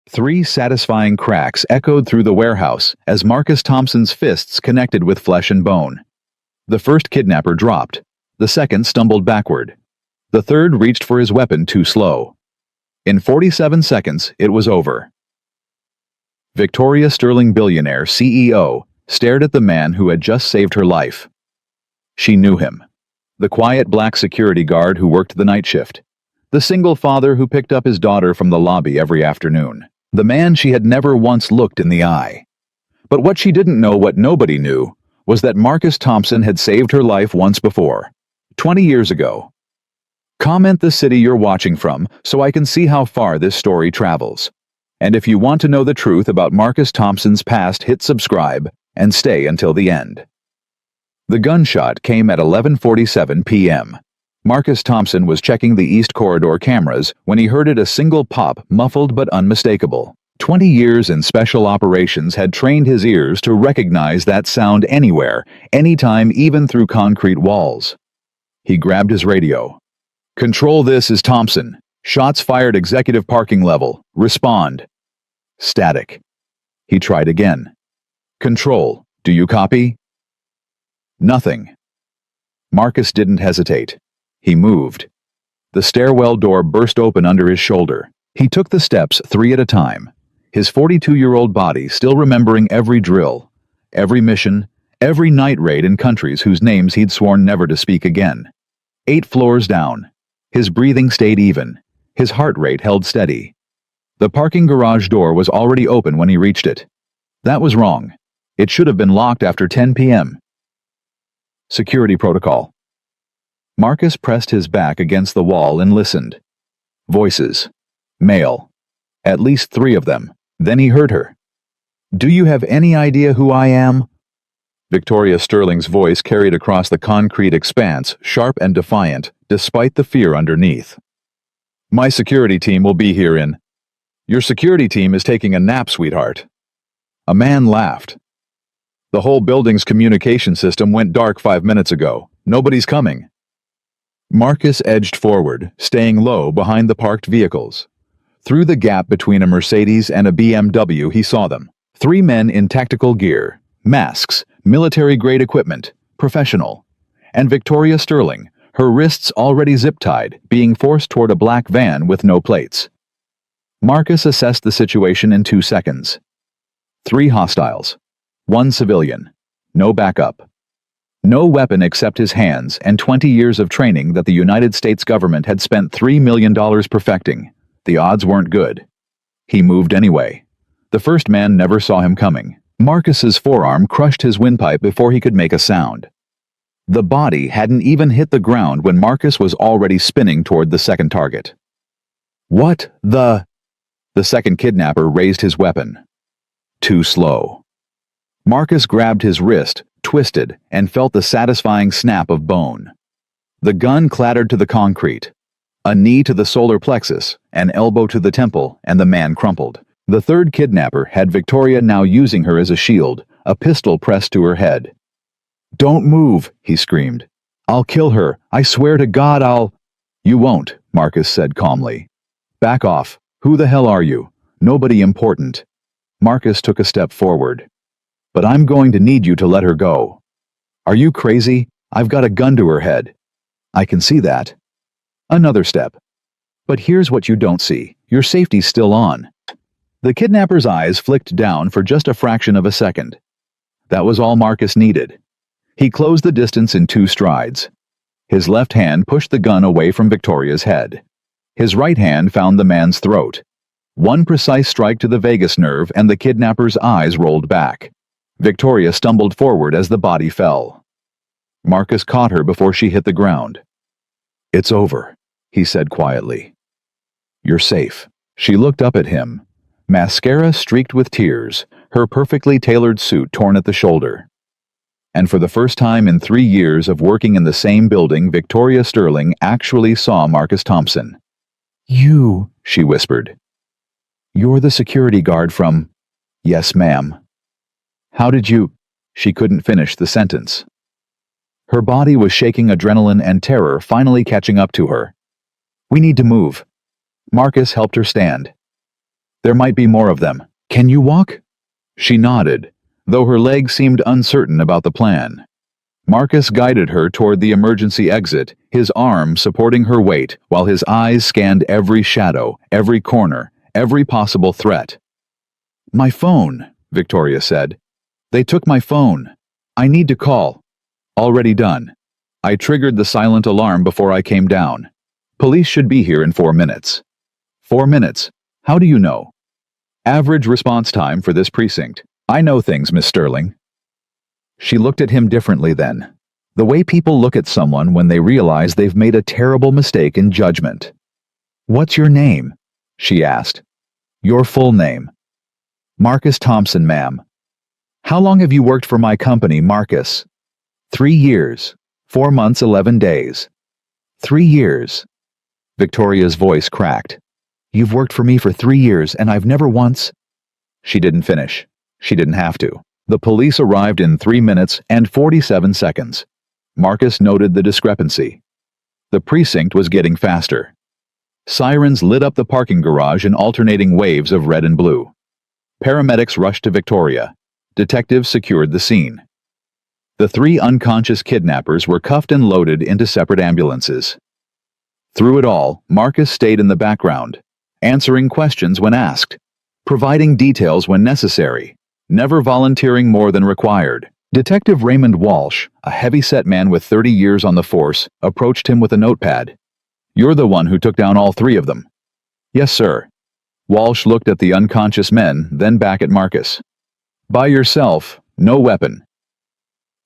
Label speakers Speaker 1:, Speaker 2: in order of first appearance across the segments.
Speaker 1: 3 satisfying cracks echoed through the warehouse as Marcus Thompson's fists connected with flesh and bone. The first kidnapper dropped. The second stumbled backward. The third reached for his weapon too slow. In 47 seconds, it was over. Victoria Sterling, Billionaire CEO, stared at the man who had just saved her life. She knew him. The quiet black security guard who worked the night shift. The single father who picked up his daughter from the lobby every afternoon. The man she had never once looked in the eye. But what she didn't know, what nobody knew, was that Marcus Thompson had saved her life once before, 20 years ago. Comment the city you're watching from so I can see how far this story travels. And if you want to know the truth about Marcus Thompson's past, hit subscribe and stay until the end. The gunshot came at 11:47 p.m. Marcus Thompson was checking the East Corridor cameras when he heard a single pop, muffled but unmistakable. 20 years in special operations had trained his ears to recognize that sound anywhere, anytime, even through concrete walls. He grabbed his radio. "Control, this is Thompson. Shots fired, executive parking level. Respond." Static. He tried again. "Control, do you copy?" Nothing. Marcus didn't hesitate. He moved. The stairwell door burst open under his shoulder. He took the steps 3 at a time, his 42-year-old body still remembering every drill, every mission, every night raid in countries whose names he'd sworn never to speak again. 8 floors down. His breathing stayed even. His heart rate held steady. The parking garage door was already open when he reached it. That was wrong. It should have been locked after 10 p.m. Security protocol. Marcus pressed his back against the wall and listened. Voices. Male. At least 3 of them. Then he heard her. "Do you have any idea who I am?" Victoria Sterling's voice carried across the concrete expanse, sharp and defiant, despite the fear underneath. "My security team will be here in..." "Your security team is taking a nap, sweetheart." A man laughed. "The whole building's communication system went dark 5 minutes ago. Nobody's coming." Marcus edged forward, staying low behind the parked vehicles. Through the gap between a Mercedes and a BMW, he saw them. 3 men in tactical gear, masks, military-grade equipment, professional. And Victoria Sterling, her wrists already zip-tied, being forced toward a black van with no plates. Marcus assessed the situation in 2 seconds. 3 hostiles. 1 civilian. No backup. No weapon except his hands and 20 years of training that the United States government had spent $3 million perfecting. The odds weren't good. He moved anyway. The first man never saw him coming. Marcus's forearm crushed his windpipe before he could make a sound. The body hadn't even hit the ground when Marcus was already spinning toward the second target. "What the..." The second kidnapper raised his weapon. Too slow. Marcus grabbed his wrist, twisted, and felt the satisfying snap of bone. The gun clattered to the concrete. A knee to the solar plexus, an elbow to the temple, and the man crumpled. The third kidnapper had Victoria now using her as a shield, a pistol pressed to her head. "Don't move," he screamed. "I'll kill her. I swear to God I'll..." "You won't," Marcus said calmly. "Back off. Who the hell are you? Nobody important." Marcus took a step forward. "But I'm going to need you to let her go." "Are you crazy? I've got a gun to her head." "I can see that." Another step. "But here's what you don't see. Your safety's still on." The kidnapper's eyes flicked down for just a fraction of a second. That was all Marcus needed. He closed the distance in 2 strides. His left hand pushed the gun away from Victoria's head. His right hand found the man's throat. One precise strike to the vagus nerve and the kidnapper's eyes rolled back. Victoria stumbled forward as the body fell. Marcus caught her before she hit the ground. "It's over," he said quietly. "You're safe." She looked up at him. Mascara streaked with tears, her perfectly tailored suit torn at the shoulder. And for the first time in 3 years of working in the same building, Victoria Sterling actually saw Marcus Thompson. "You," she whispered. "You're the security guard from..." "Yes, ma'am." "How did you..." She couldn't finish the sentence. Her body was shaking, adrenaline and terror finally catching up to her. "We need to move." Marcus helped her stand. There might be more of them. Can you walk? She nodded, though her legs seemed uncertain about the plan. Marcus guided her toward the emergency exit, his arm supporting her weight while his eyes scanned every shadow, every corner, every possible threat. My phone, Victoria said. They took my phone. I need to call. Already done. I triggered the silent alarm before I came down. Police should be here in 4 minutes. 4 minutes? How do you know? Average response time for this precinct. I know things, Miss Sterling. She looked at him differently then. The way people look at someone when they realize they've made a terrible mistake in judgment. What's your name? She asked. Your full name. Marcus Thompson, ma'am. How long have you worked for my company, Marcus? 3 years. 4 months, 11 days. 3 years. Victoria's voice cracked. You've worked for me for 3 years and I've never once... She didn't finish. She didn't have to. The police arrived in 3 minutes and 47 seconds. Marcus noted the discrepancy. The precinct was getting faster. Sirens lit up the parking garage in alternating waves of red and blue. Paramedics rushed to Victoria. Detectives secured the scene. The 3 unconscious kidnappers were cuffed and loaded into separate ambulances. Through it all, Marcus stayed in the background, answering questions when asked, providing details when necessary, never volunteering more than required. Detective Raymond Walsh, a heavy-set man with 30 years on the force, approached him with a notepad. You're the one who took down all 3 of them. Yes, sir. Walsh looked at the unconscious men, then back at Marcus. By yourself, no weapon.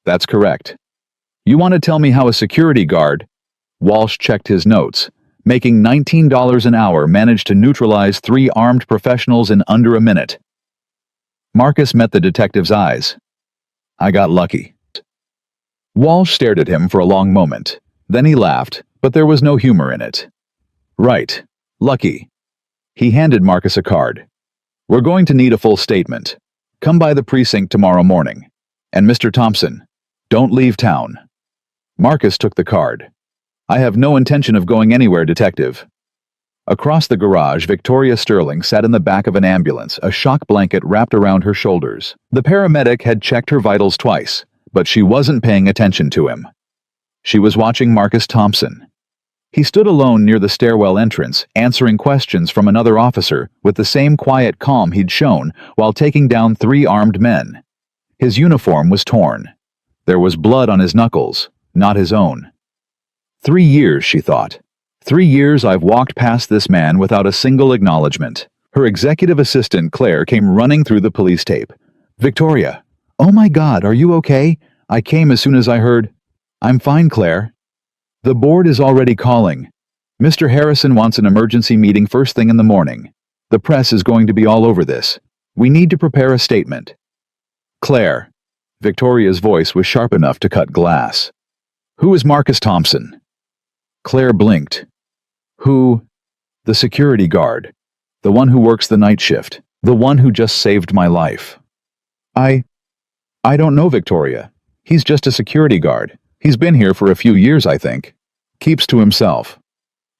Speaker 1: That's correct. You want to tell me how a security guard... Walsh checked his notes. Making $19 an hour managed to neutralize 3 armed professionals in under a minute. Marcus met the detective's eyes. I got lucky. Walsh stared at him for a long moment. Then he laughed, but there was no humor in it. Right. Lucky. He handed Marcus a card. We're going to need a full statement. Come by the precinct tomorrow morning. And Mr. Thompson, don't leave town. Marcus took the card. I have no intention of going anywhere, detective. Across the garage, Victoria Sterling sat in the back of an ambulance, a shock blanket wrapped around her shoulders. The paramedic had checked her vitals twice, but she wasn't paying attention to him. She was watching Marcus Thompson. He stood alone near the stairwell entrance, answering questions from another officer with the same quiet calm he'd shown while taking down 3 armed men. His uniform was torn. There was blood on his knuckles, not his own. 3 years, she thought. 3 years I've walked past this man without a single acknowledgement. Her executive assistant, Claire, came running through the police tape. Victoria, oh my God, are you okay? I came as soon as I heard. I'm fine, Claire. The board is already calling. Mr. Harrison wants an emergency meeting first thing in the morning. The press is going to be all over this. We need to prepare a statement. Claire. Victoria's voice was sharp enough to cut glass. Who is Marcus Thompson? Claire blinked. Who? The security guard. The one who works the night shift. The one who just saved my life. I don't know, Victoria. He's just a security guard. He's been here for a few years, I think. Keeps to himself.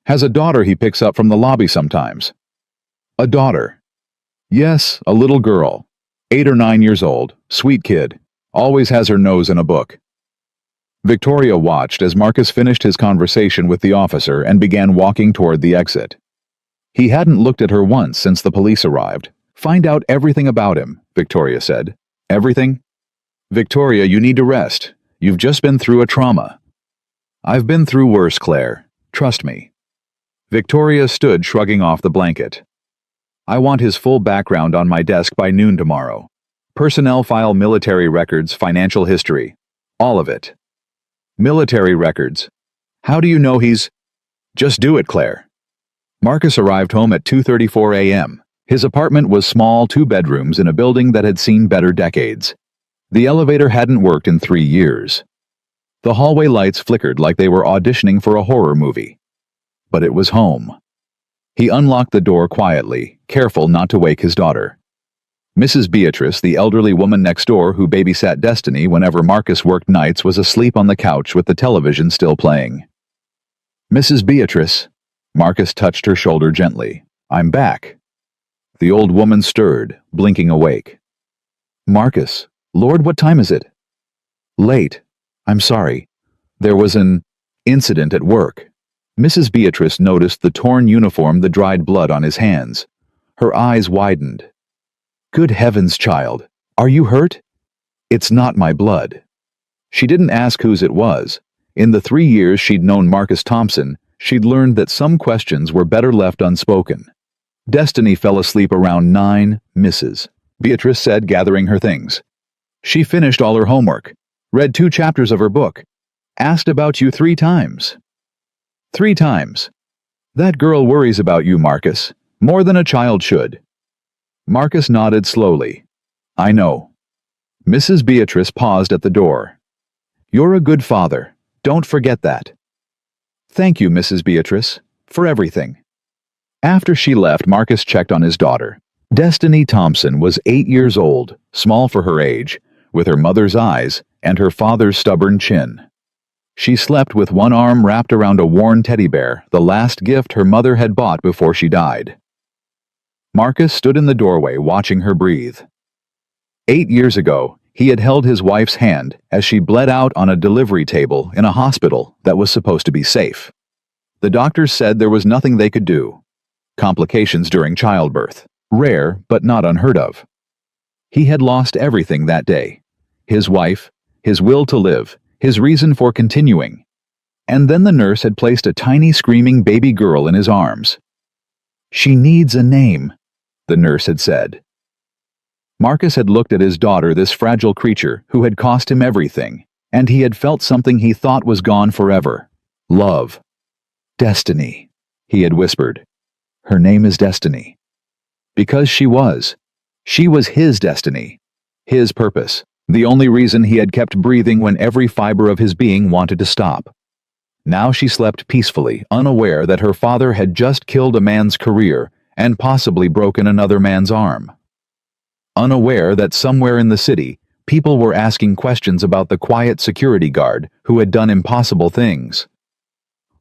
Speaker 1: Has a daughter he picks up from the lobby sometimes. A daughter. Yes, a little girl. 8 or 9 years old. Sweet kid. Always has her nose in a book. Victoria watched as Marcus finished his conversation with the officer and began walking toward the exit. He hadn't looked at her once since the police arrived. Find out everything about him, Victoria said. Everything? Victoria, you need to rest. You've just been through a trauma. I've been through worse, Claire. Trust me. Victoria stood shrugging off the blanket. I want his full background on my desk by noon tomorrow. Personnel file, military records, financial history. All of it. Military records. How do you know he's... Just do it, Claire. Marcus arrived home at 2:34 a.m. His apartment was small, 2 bedrooms in a building that had seen better decades. The elevator hadn't worked in 3 years. The hallway lights flickered like they were auditioning for a horror movie. But it was home. He unlocked the door quietly, careful not to wake his daughter. Mrs. Beatrice, the elderly woman next door who babysat Destiny whenever Marcus worked nights, was asleep on the couch with the television still playing. Mrs. Beatrice, Marcus touched her shoulder gently. I'm back. The old woman stirred, blinking awake. Marcus, Lord, what time is it? Late. I'm sorry. There was an incident at work. Mrs. Beatrice noticed the torn uniform, the dried blood on his hands. Her eyes widened. Good heavens, child. Are you hurt? It's not my blood. She didn't ask whose it was. In the 3 years she'd known Marcus Thompson, she'd learned that some questions were better left unspoken. Destiny fell asleep around 9, Mrs. Beatrice said, gathering her things. She finished all her homework, read 2 chapters of her book, asked about you 3 times. 3 times. That girl worries about you, Marcus, more than a child should. Marcus nodded slowly. I know. Mrs. Beatrice paused at the door. You're a good father. Don't forget that. Thank you, Mrs. Beatrice, for everything. After she left, Marcus checked on his daughter. Destiny Thompson was 8 years old, small for her age, with her mother's eyes and her father's stubborn chin. She slept with one arm wrapped around a worn teddy bear, the last gift her mother had bought before she died. Marcus stood in the doorway watching her breathe. 8 years ago, he had held his wife's hand as she bled out on a delivery table in a hospital that was supposed to be safe. The doctors said there was nothing they could do. Complications during childbirth, rare but not unheard of. He had lost everything that day. His wife, his will to live, his reason for continuing. And then the nurse had placed a tiny screaming baby girl in his arms. She needs a name, the nurse had said. Marcus had looked at his daughter, this fragile creature who had cost him everything, and he had felt something he thought was gone forever. Love. Destiny, he had whispered. Her name is Destiny. Because she was. She was his destiny. His purpose. The only reason he had kept breathing when every fiber of his being wanted to stop. Now she slept peacefully, unaware that her father had just killed a man's career and possibly broken another man's arm. Unaware that somewhere in the city, people were asking questions about the quiet security guard who had done impossible things.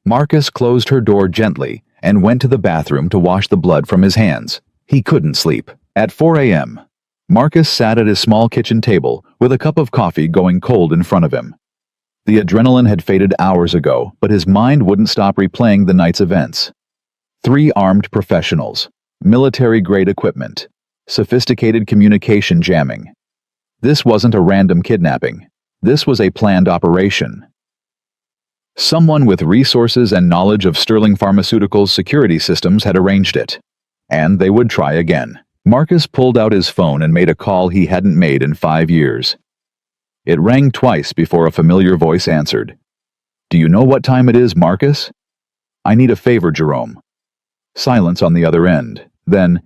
Speaker 1: Marcus closed her door gently and went to the bathroom to wash the blood from his hands. He couldn't sleep. At 4 a.m., Marcus sat at his small kitchen table with a cup of coffee going cold in front of him. The adrenaline had faded hours ago, but his mind wouldn't stop replaying the night's events. 3 armed professionals, military-grade equipment, sophisticated communication jamming. This wasn't a random kidnapping. This was a planned operation. Someone with resources and knowledge of Sterling Pharmaceuticals' security systems had arranged it. And they would try again. Marcus pulled out his phone and made a call he hadn't made in 5 years. It rang twice before a familiar voice answered. Do you know what time it is, Marcus? I need a favor, Jerome. Silence on the other end. Then,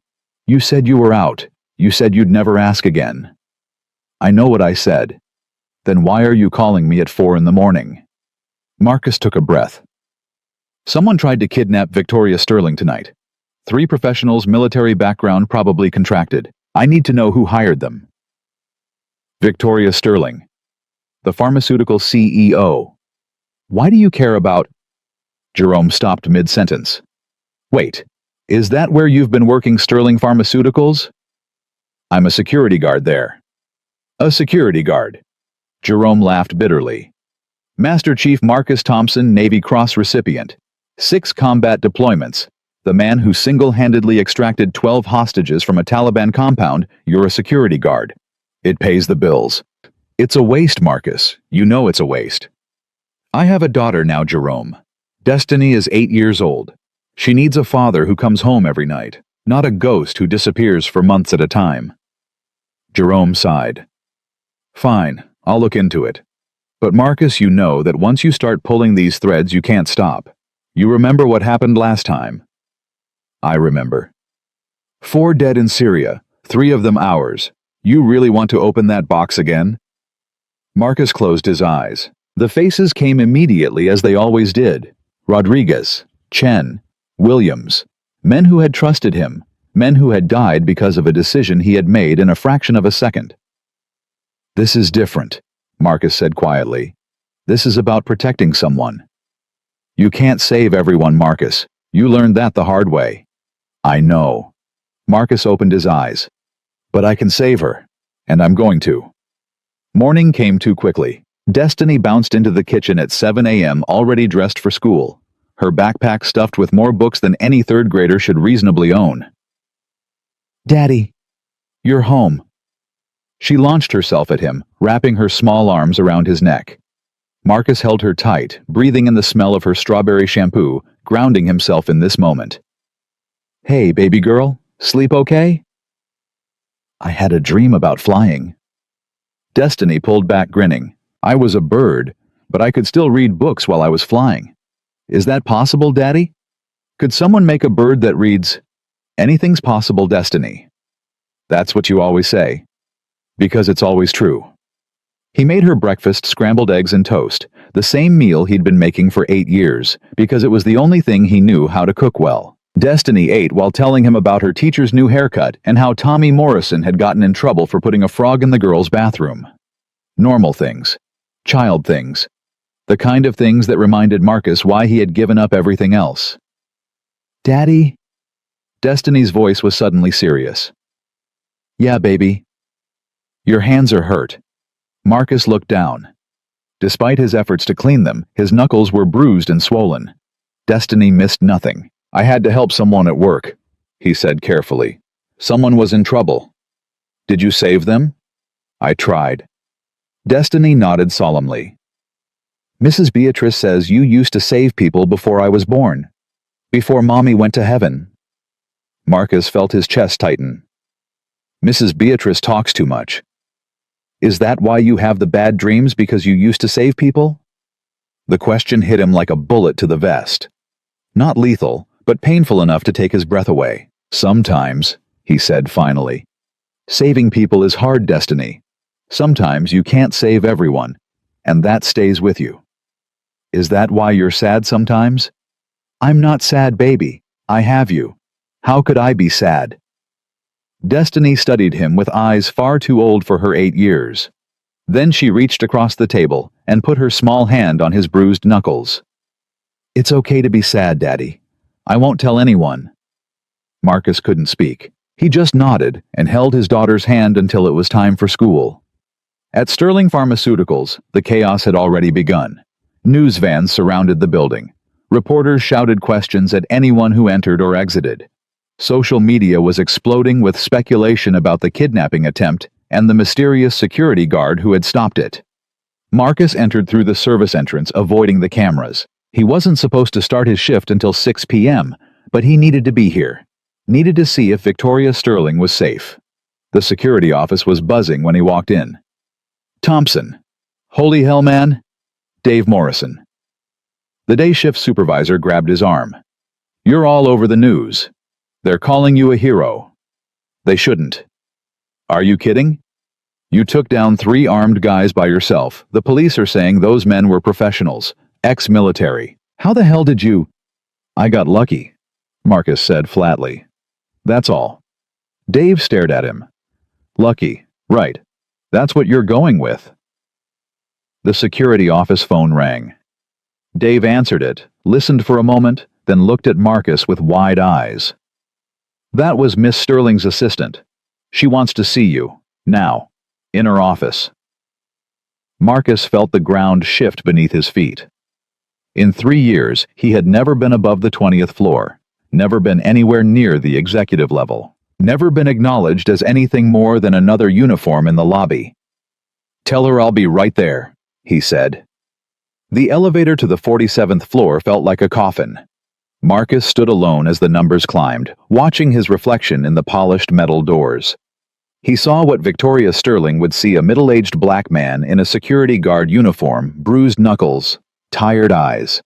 Speaker 1: you said you were out. You said you'd never ask again. I know what I said. Then why are you calling me at 4 in the morning? Marcus took a breath. Someone tried to kidnap Victoria Sterling tonight. 3 professionals, military background, probably contracted. I need to know who hired them. Victoria Sterling, the pharmaceutical CEO. Why do you care about... Jerome stopped mid-sentence. Wait, is that where you've been working, Sterling Pharmaceuticals? I'm a security guard there. A security guard. Jerome laughed bitterly. Master Chief Marcus Thompson, Navy Cross recipient. 6 combat deployments. The man who single-handedly extracted 12 hostages from a Taliban compound, you're a security guard. It pays the bills. It's a waste, Marcus. You know it's a waste. I have a daughter now, Jerome. Destiny is 8 years old. She needs a father who comes home every night, not a ghost who disappears for months at a time. Jerome sighed. Fine, I'll look into it. But Marcus, you know that once you start pulling these threads, you can't stop. You remember what happened last time? I remember. 4 dead in Syria, 3 of them ours. You really want to open that box again? Marcus closed his eyes. The faces came immediately, as they always did. Rodriguez, Chen, Williams. Men who had trusted him. Men who had died because of a decision he had made in a fraction of a second. This is different, Marcus said quietly. This is about protecting someone. You can't save everyone, Marcus. You learned that the hard way. I know. Marcus opened his eyes. But I can save her. And I'm going to. Morning came too quickly. Destiny bounced into the kitchen at 7 a.m. already dressed for school, her backpack stuffed with more books than any third grader should reasonably own. Daddy, you're home. She launched herself at him, wrapping her small arms around his neck. Marcus held her tight, breathing in the smell of her strawberry shampoo, grounding himself in this moment. Hey, baby girl, sleep okay? I had a dream about flying. Destiny pulled back, grinning. I was a bird, but I could still read books while I was flying. Is that possible, Daddy? Could someone make a bird that reads, "Anything's possible, Destiny"? That's what you always say. Because it's always true. He made her breakfast, scrambled eggs and toast, the same meal he'd been making for 8 years, because it was the only thing he knew how to cook well. Destiny ate while telling him about her teacher's new haircut and how Tommy Morrison had gotten in trouble for putting a frog in the girls' bathroom. Normal things. Child things. The kind of things that reminded Marcus why he had given up everything else. Daddy? Destiny's voice was suddenly serious. Yeah, baby. Your hands are hurt. Marcus looked down. Despite his efforts to clean them, his knuckles were bruised and swollen. Destiny missed nothing. I had to help someone at work, he said carefully. Someone was in trouble. Did you save them? I tried. Destiny nodded solemnly. Mrs. Beatrice says you used to save people before I was born. Before Mommy went to heaven. Marcus felt his chest tighten. Mrs. Beatrice talks too much. Is that why you have the bad dreams, because you used to save people? The question hit him like a bullet to the vest. Not lethal, but painful enough to take his breath away. Sometimes, he said finally. Saving people is hard, Destiny. Sometimes you can't save everyone, and that stays with you. Is that why you're sad sometimes? I'm not sad, baby. I have you. How could I be sad? Destiny studied him with eyes far too old for her 8 years. Then she reached across the table and put her small hand on his bruised knuckles. It's okay to be sad, Daddy. I won't tell anyone. Marcus couldn't speak. He just nodded and held his daughter's hand until it was time for school. At Sterling Pharmaceuticals, the chaos had already begun. News vans surrounded the building. Reporters shouted questions at anyone who entered or exited. Social media was exploding with speculation about the kidnapping attempt and the mysterious security guard who had stopped it. Marcus entered through the service entrance, avoiding the cameras. He wasn't supposed to start his shift until 6 p.m., but he needed to be here. Needed to see if Victoria Sterling was safe. The security office was buzzing when he walked in. Thompson. Holy hell, man. Dave Morrison. The day shift supervisor grabbed his arm. You're all over the news. They're calling you a hero. They shouldn't. Are you kidding? You took down 3 armed guys by yourself. The police are saying those men were professionals, ex-military. How the hell did you? I got lucky, Marcus said flatly. That's all. Dave stared at him. Lucky, right. That's what you're going with. The security office phone rang. Dave answered it, listened for a moment, then looked at Marcus with wide eyes. That was Miss Sterling's assistant. She wants to see you, now, in her office. Marcus felt the ground shift beneath his feet. In 3 years, he had never been above the 20th floor, never been anywhere near the executive level, never been acknowledged as anything more than another uniform in the lobby. Tell her I'll be right there, he said. The elevator to the 47th floor felt like a coffin. Marcus stood alone as the numbers climbed, watching his reflection in the polished metal doors. He saw what Victoria Sterling would see: a middle-aged black man in a security guard uniform, bruised knuckles, tired eyes.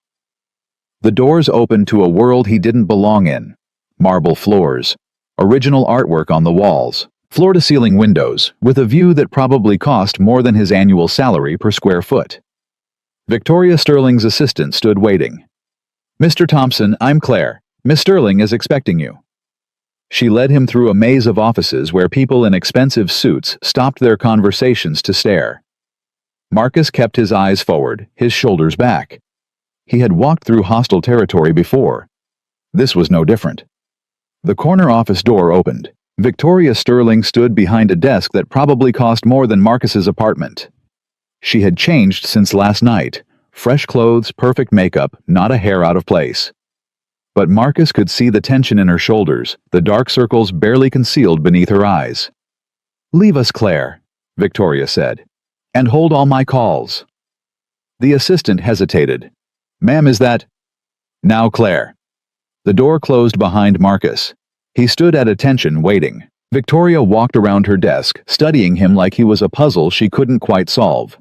Speaker 1: The doors opened to a world he didn't belong in. Marble floors, original artwork on the walls, floor-to-ceiling windows, with a view that probably cost more than his annual salary per square foot. Victoria Sterling's assistant stood waiting. Mr. Thompson, I'm Claire. Miss Sterling is expecting you. She led him through a maze of offices where people in expensive suits stopped their conversations to stare. Marcus kept his eyes forward, his shoulders back. He had walked through hostile territory before. This was no different. The corner office door opened. Victoria Sterling stood behind a desk that probably cost more than Marcus's apartment. She had changed since last night. Fresh clothes, perfect makeup, not a hair out of place. But Marcus could see the tension in her shoulders, the dark circles barely concealed beneath her eyes. "Leave us, Claire," Victoria said, "and hold all my calls." The assistant hesitated. "Ma'am, is that—" "Now, Claire." The door closed behind Marcus. He stood at attention, waiting. Victoria walked around her desk, studying him like he was a puzzle she couldn't quite solve.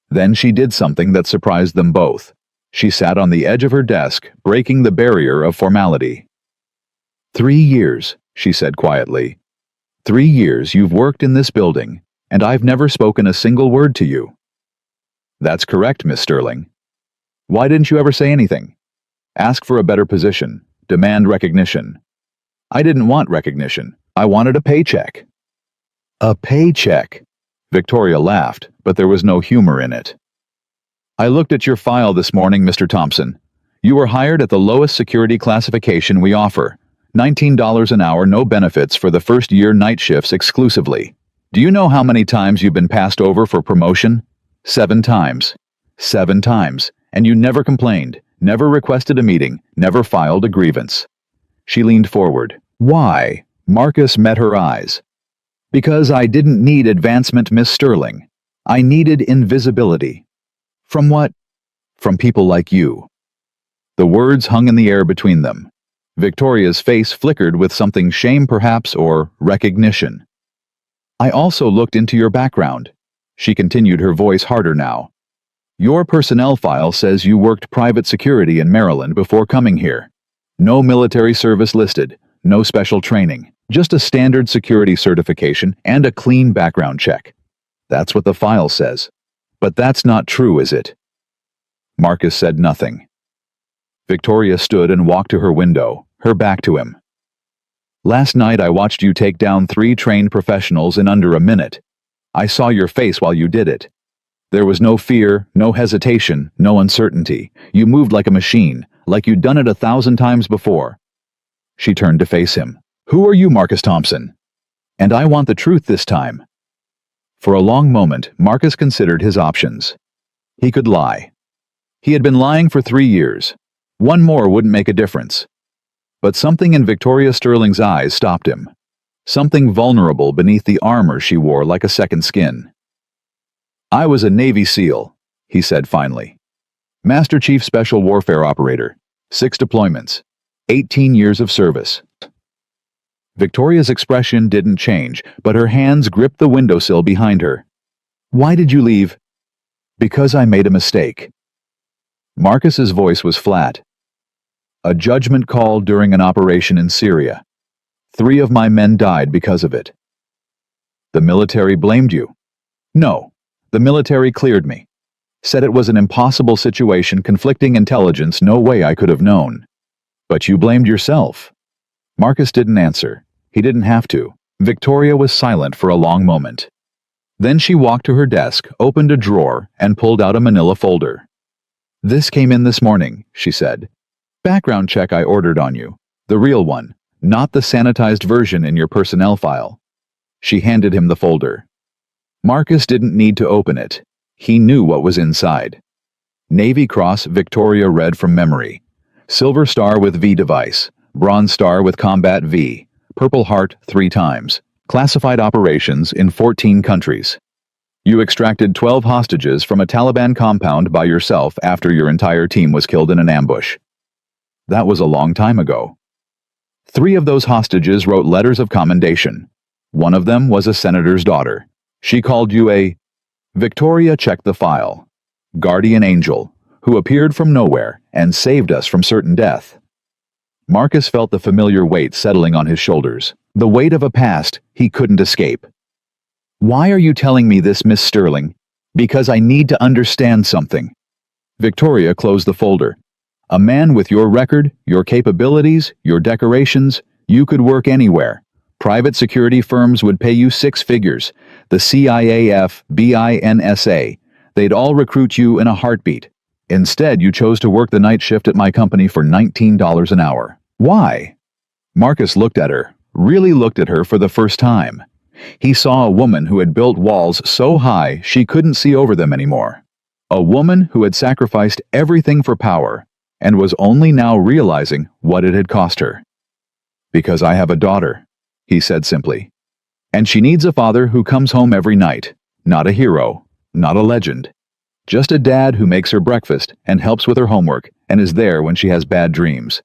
Speaker 1: Then she did something that surprised them both. She sat on the edge of her desk, breaking the barrier of formality. "3 years," she said quietly. 3 years you've worked in this building, and I've never spoken a single word to you." "That's correct, Miss Sterling." "Why didn't you ever say anything? Ask for a better position, demand recognition." "I didn't want recognition. I wanted a paycheck." "A paycheck?" Victoria laughed, but there was no humor in it. "I looked at your file this morning, Mr. Thompson. You were hired at the lowest security classification we offer. $19 an hour, no benefits for the first year, night shifts exclusively. Do you know how many times you've been passed over for promotion? 7 times. 7 times. And you never complained, never requested a meeting, never filed a grievance." She leaned forward. "Why?" Marcus met her eyes. "Because I didn't need advancement, Miss Sterling. I needed invisibility." "From what?" "From people like you." The words hung in the air between them. Victoria's face flickered with something, shame perhaps, or recognition. "I also looked into your background." She continued, her voice harder now. "Your personnel file says you worked private security in Maryland before coming here. No military service listed, no special training, just a standard security certification and a clean background check. That's what the file says. But that's not true, is it?" Marcus said nothing. Victoria stood and walked to her window, her back to him. "Last night I watched you take down 3 trained professionals in under a minute. I saw your face while you did it. There was no fear, no hesitation, no uncertainty. You moved like a machine, like you'd done it 1,000 times before." She turned to face him. "Who are you, Marcus Thompson? And I want the truth this time." For a long moment, Marcus considered his options. He could lie. He had been lying for 3 years. One more wouldn't make a difference. But something in Victoria Sterling's eyes stopped him. Something vulnerable beneath the armor she wore like a second skin. "I was a Navy SEAL," he said finally. "Master Chief Special Warfare Operator. 6 deployments. 18 years of service." Victoria's expression didn't change, but her hands gripped the windowsill behind her. "Why did you leave?" "Because I made a mistake." Marcus's voice was flat. "A judgment call during an operation in Syria. 3 of my men died because of it." "The military blamed you?" "No. The military cleared me. Said it was an impossible situation, conflicting intelligence, no way I could have known." "But you blamed yourself." Marcus didn't answer. He didn't have to. Victoria was silent for a long moment. Then she walked to her desk, opened a drawer, and pulled out a manila folder. "This came in this morning," she said. "Background check I ordered on you. The real one, not the sanitized version in your personnel file." She handed him the folder. Marcus didn't need to open it. He knew what was inside. Navy Cross, Victoria read from memory. Silver Star with V device. Bronze Star with Combat V. Purple Heart 3 times. Classified operations in 14 countries. You extracted 12 hostages from a Taliban compound by yourself after your entire team was killed in an ambush. That was a long time ago. 3 of those hostages wrote letters of commendation. One of them was a senator's daughter. She called you a... Victoria checked the file. Guardian angel, who appeared from nowhere and saved us from certain death. Marcus felt the familiar weight settling on his shoulders, the weight of a past he couldn't escape. "Why are you telling me this, Miss Sterling?" "Because I need to understand something." Victoria closed the folder. "A man with your record, your capabilities, your decorations, you could work anywhere. Private security firms would pay you 6 figures. The CIA, FBI, NSA. They'd all recruit you in a heartbeat. Instead, you chose to work the night shift at my company for $19 an hour. Why?" Marcus looked at her, really looked at her for the first time. He saw a woman who had built walls so high she couldn't see over them anymore. A woman who had sacrificed everything for power and was only now realizing what it had cost her. "Because I have a daughter," he said simply. "And she needs a father who comes home every night. Not a hero, not a legend. Just a dad who makes her breakfast and helps with her homework and is there when she has bad dreams."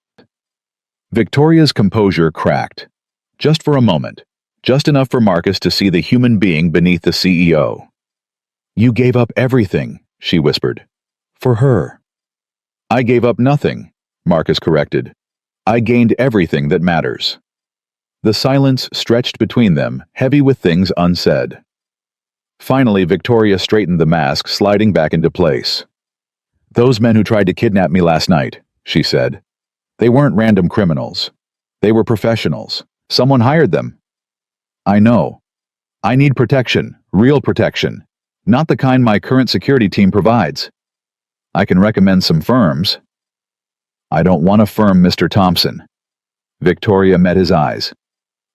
Speaker 1: Victoria's composure cracked. Just for a moment. Just enough for Marcus to see the human being beneath the CEO. "You gave up everything," she whispered. "For her." "I gave up nothing," Marcus corrected. "I gained everything that matters." The silence stretched between them, heavy with things unsaid. Finally, Victoria straightened the mask, sliding back into place. "Those men who tried to kidnap me last night," she said. "They weren't random criminals. They were professionals. Someone hired them. I know. I need protection, real protection, not the kind my current security team provides. I can recommend some firms." "I don't want a firm, Mr. Thompson." Victoria met his eyes.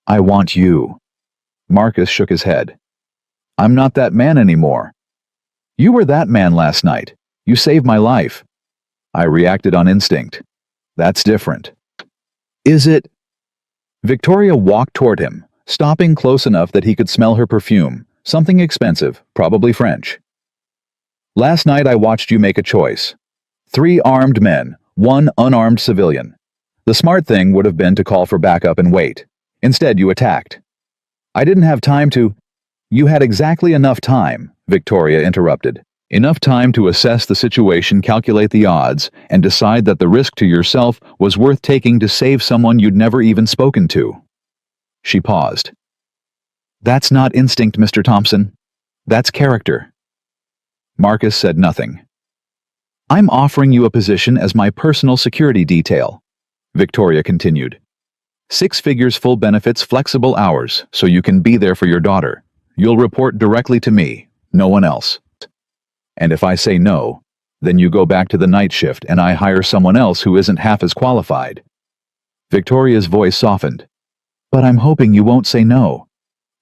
Speaker 1: "I want you." Marcus shook his head. "I'm not that man anymore." "You were that man last night. You saved my life." "I reacted on instinct." "That's different." "Is it?" Victoria walked toward him, stopping close enough that he could smell her perfume, something expensive, probably French. "Last night I watched you make a choice. 3 armed men, 1 unarmed civilian. The smart thing would have been to call for backup and wait. Instead, you attacked. I didn't have time to—" "You had exactly enough time," Victoria interrupted. "Enough time to assess the situation, calculate the odds, and decide that the risk to yourself was worth taking to save someone you'd never even spoken to." She paused. "That's not instinct, Mr. Thompson. That's character." Marcus said nothing. "I'm offering you a position as my personal security detail," Victoria continued. 6 figures, full benefits, flexible hours, so you can be there for your daughter. You'll report directly to me, no one else. And if I say no, then you go back to the night shift and I hire someone else who isn't half as qualified." Victoria's voice softened. "But I'm hoping you won't say no,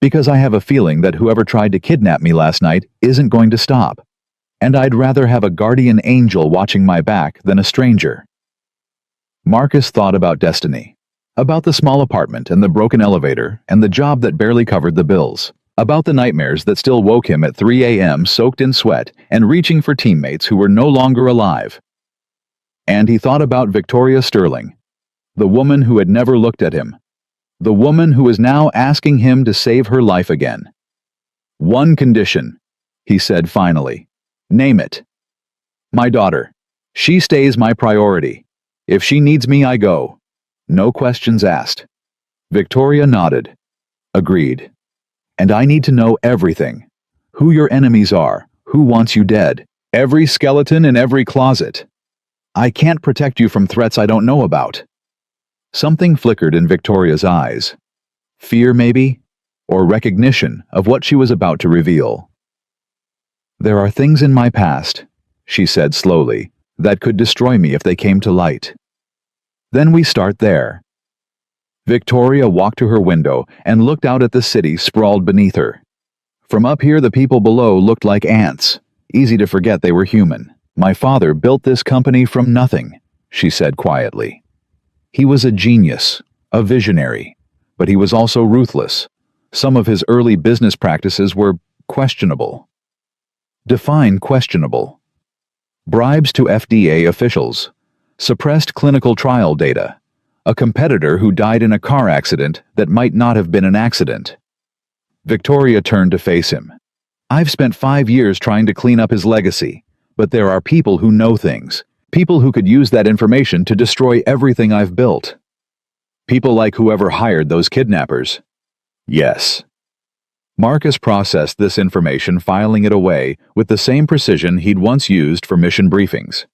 Speaker 1: because I have a feeling that whoever tried to kidnap me last night isn't going to stop. And I'd rather have a guardian angel watching my back than a stranger." Marcus thought about destiny. About the small apartment and the broken elevator and the job that barely covered the bills. About the nightmares that still woke him at 3 a.m. soaked in sweat and reaching for teammates who were no longer alive. And he thought about Victoria Sterling, the woman who had never looked at him, the woman who was now asking him to save her life again. "One condition," he said finally. "Name it." "My daughter. She stays my priority. If she needs me, I go. No questions asked." Victoria nodded. "Agreed. And I need to know everything. Who your enemies are, who wants you dead, every skeleton in every closet. I can't protect you from threats I don't know about." Something flickered in Victoria's eyes. Fear, maybe? Or recognition of what she was about to reveal. "There are things in my past," she said slowly, "that could destroy me if they came to light. Then we start there." Victoria walked to her window and looked out at the city sprawled beneath her. From up here, the people below looked like ants. Easy to forget they were human. "My father built this company from nothing," she said quietly. "He was a genius, a visionary, but he was also ruthless. Some of his early business practices were questionable." Define questionable. Bribes to FDA officials. Suppressed clinical trial data. A competitor who died in a car accident that might not have been an accident. Victoria turned to face him. "I've spent 5 years trying to clean up his legacy, but there are people who know things. People who could use that information to destroy everything I've built. People like whoever hired those kidnappers." "Yes." Marcus processed this information, filing it away with the same precision he'd once used for mission briefings.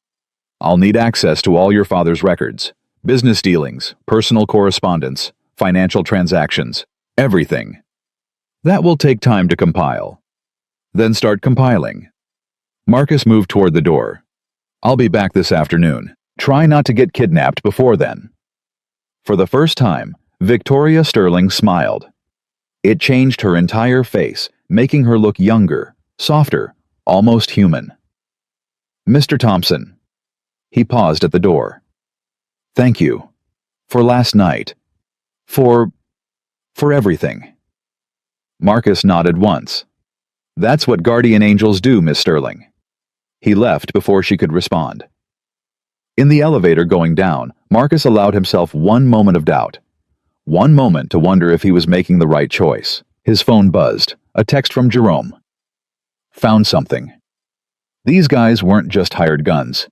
Speaker 1: "I'll need access to all your father's records. Business dealings, personal correspondence, financial transactions, everything. That will take time to compile." "Then start compiling." Marcus moved toward the door. "I'll be back this afternoon. Try not to get kidnapped before then." For the first time, Victoria Sterling smiled. It changed her entire face, making her look younger, softer, almost human. "Mr. Thompson." He paused at the door. "Thank you. For last night. For everything." Marcus nodded once. "That's what guardian angels do, Miss Sterling." He left before she could respond. In the elevator going down, Marcus allowed himself one moment of doubt. One moment to wonder if he was making the right choice. His phone buzzed. A text from Jerome. "Found something." These guys weren't just hired guns.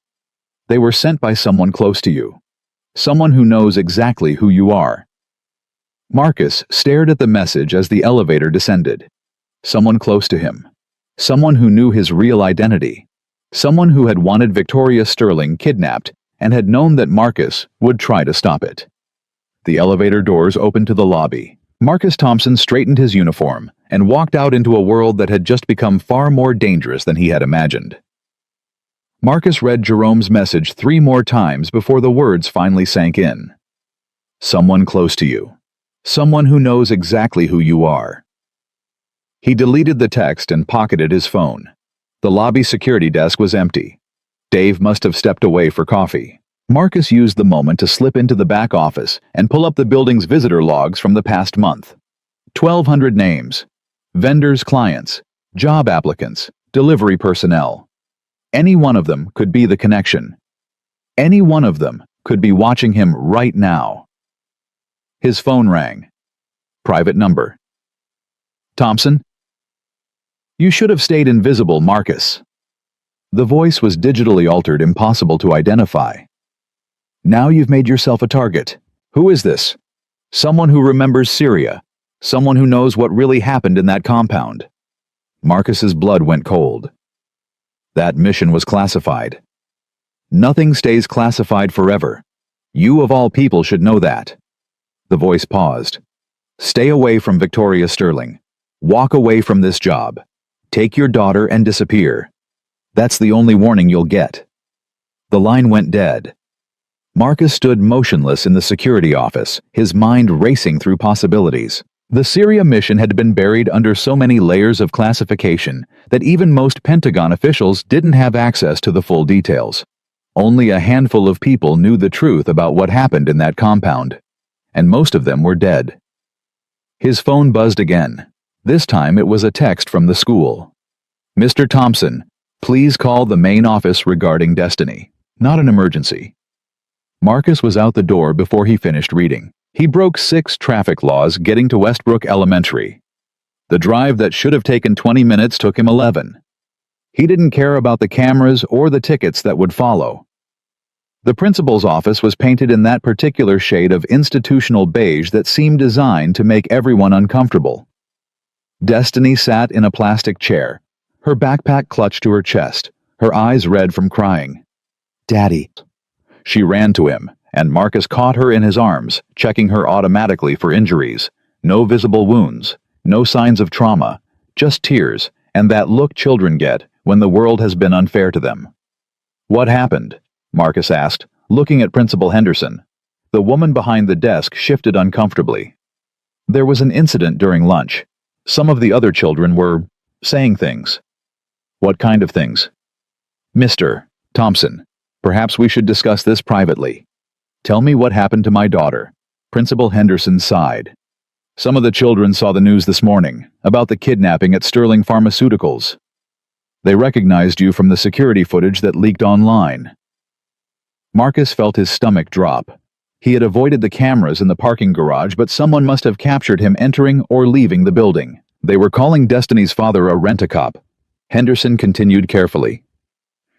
Speaker 1: They were sent by someone close to you. Someone who knows exactly who you are. Marcus stared at the message as the elevator descended. Someone close to him. Someone who knew his real identity. Someone who had wanted Victoria Sterling kidnapped and had known that Marcus would try to stop it. The elevator doors opened to the lobby. Marcus Thompson straightened his uniform and walked out into a world that had just become far more dangerous than he had imagined. Marcus read Jerome's message 3 more times before the words finally sank in. Someone close to you. Someone who knows exactly who you are. He deleted the text and pocketed his phone. The lobby security desk was empty. Dave must have stepped away for coffee. Marcus used the moment to slip into the back office and pull up the building's visitor logs from the past month. 1,200 names. Vendors, clients, job applicants, delivery personnel. Any one of them could be the connection. Any one of them could be watching him right now. His phone rang. Private number. "Thompson?" "You should have stayed invisible, Marcus." The voice was digitally altered, impossible to identify. "Now you've made yourself a target. Who is this?" "Someone who remembers Syria. Someone who knows what really happened in that compound." Marcus's blood went cold. That mission was classified. Nothing stays classified forever. You of all people should know that. The voice paused. "Stay away from Victoria Sterling. Walk away from this job. Take your daughter and disappear. That's the only warning you'll get." The line went dead. Marcus stood motionless in the security office, his mind racing through possibilities. The Syria mission had been buried under so many layers of classification that even most Pentagon officials didn't have access to the full details. Only a handful of people knew the truth about what happened in that compound, and most of them were dead. His phone buzzed again. This time it was a text from the school. "Mr. Thompson, please call the main office regarding Destiny. Not an emergency." Marcus was out the door before he finished reading. He broke 6 traffic laws getting to Westbrook Elementary. The drive that should have taken 20 minutes took him 11. He didn't care about the cameras or the tickets that would follow. The principal's office was painted in that particular shade of institutional beige that seemed designed to make everyone uncomfortable. Destiny sat in a plastic chair, her backpack clutched to her chest, her eyes red from crying. "Daddy." She ran to him, and Marcus caught her in his arms, checking her automatically for injuries. No visible wounds, no signs of trauma, just tears, and that look children get when the world has been unfair to them. "What happened?" Marcus asked, looking at Principal Henderson. The woman behind the desk shifted uncomfortably. "There was an incident during lunch. Some of the other children were saying things." "What kind of things?" "Mr. Thompson, perhaps we should discuss this privately. Tell me what happened to my daughter." Principal Henderson sighed. "Some of the children saw the news this morning about the kidnapping at Sterling Pharmaceuticals. They recognized you from the security footage that leaked online." Marcus felt his stomach drop. He had avoided the cameras in the parking garage, but someone must have captured him entering or leaving the building. They were calling Destiny's father a rent-a-cop. Henderson continued carefully,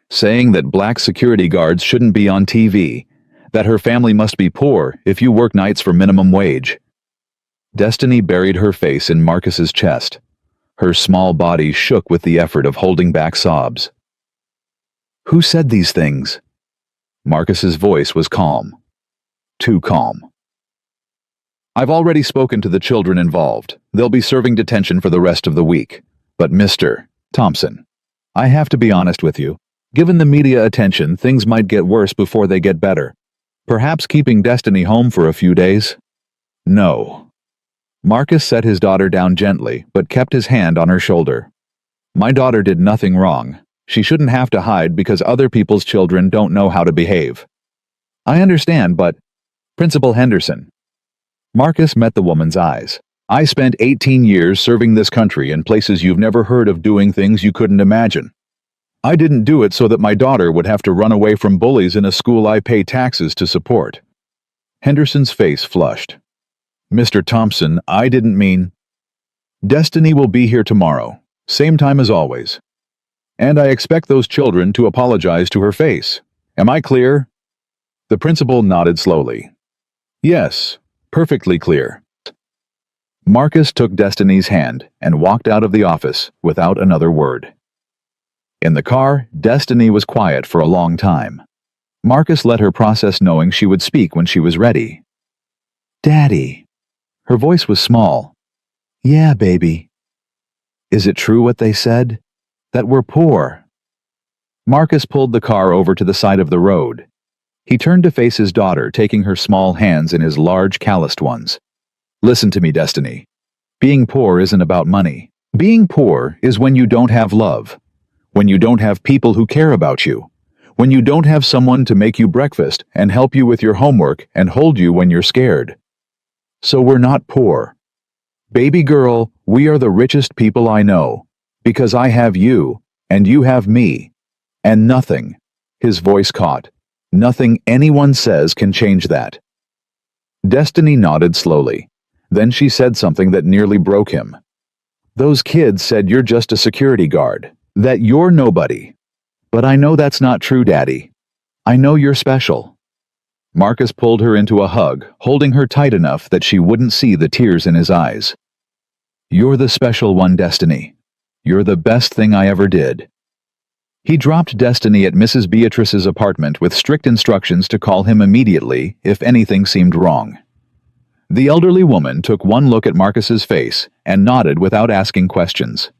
Speaker 1: saying that black security guards shouldn't be on TV, that her family must be poor if you work nights for minimum wage. Destiny buried her face in Marcus's chest. Her small body shook with the effort of holding back sobs. "Who said these things?" Marcus's voice was calm. Too calm. "I've already spoken to the children involved. They'll be serving detention for the rest of the week. But Mr. Thompson, I have to be honest with you. Given the media attention, things might get worse before they get better. Perhaps keeping Destiny home for a few days?" No. Marcus set his daughter down gently, but kept his hand on her shoulder. My daughter did nothing wrong. She shouldn't have to hide because other people's children don't know how to behave. I understand, but... Principal Henderson. Marcus met the woman's eyes. I spent 18 years serving this country in places you've never heard of, doing things you couldn't imagine. I didn't do it so that my daughter would have to run away from bullies in a school I pay taxes to support. Henderson's face flushed. Mr. Thompson, I didn't mean... Destiny will be here tomorrow, same time as always. And I expect those children to apologize to her face. Am I clear? The principal nodded slowly. Yes, perfectly clear. Marcus took Destiny's hand and walked out of the office without another word. In the car, Destiny was quiet for a long time. Marcus let her process, knowing she would speak when she was ready. Daddy. Her voice was small. Yeah, baby. Is it true what they said? That we're poor? Marcus pulled the car over to the side of the road. He turned to face his daughter, taking her small hands in his large, calloused ones. Listen to me, Destiny. Being poor isn't about money. Being poor is when you don't have love, when you don't have people who care about you, when you don't have someone to make you breakfast and help you with your homework and hold you when you're scared. So we're not poor. Baby girl, we are the richest people I know, because I have you, and you have me, and nothing, his voice caught, nothing anyone says can change that. Destiny nodded slowly. Then she said something that nearly broke him. Those kids said you're just a security guard, that you're nobody. But I know that's not true, Daddy. I know you're special. Marcus pulled her into a hug, holding her tight enough that she wouldn't see the tears in his eyes. You're the special one, Destiny. You're the best thing I ever did. He dropped Destiny at Mrs. Beatrice's apartment with strict instructions to call him immediately if anything seemed wrong. The elderly woman took one look at Marcus's face and nodded without asking questions.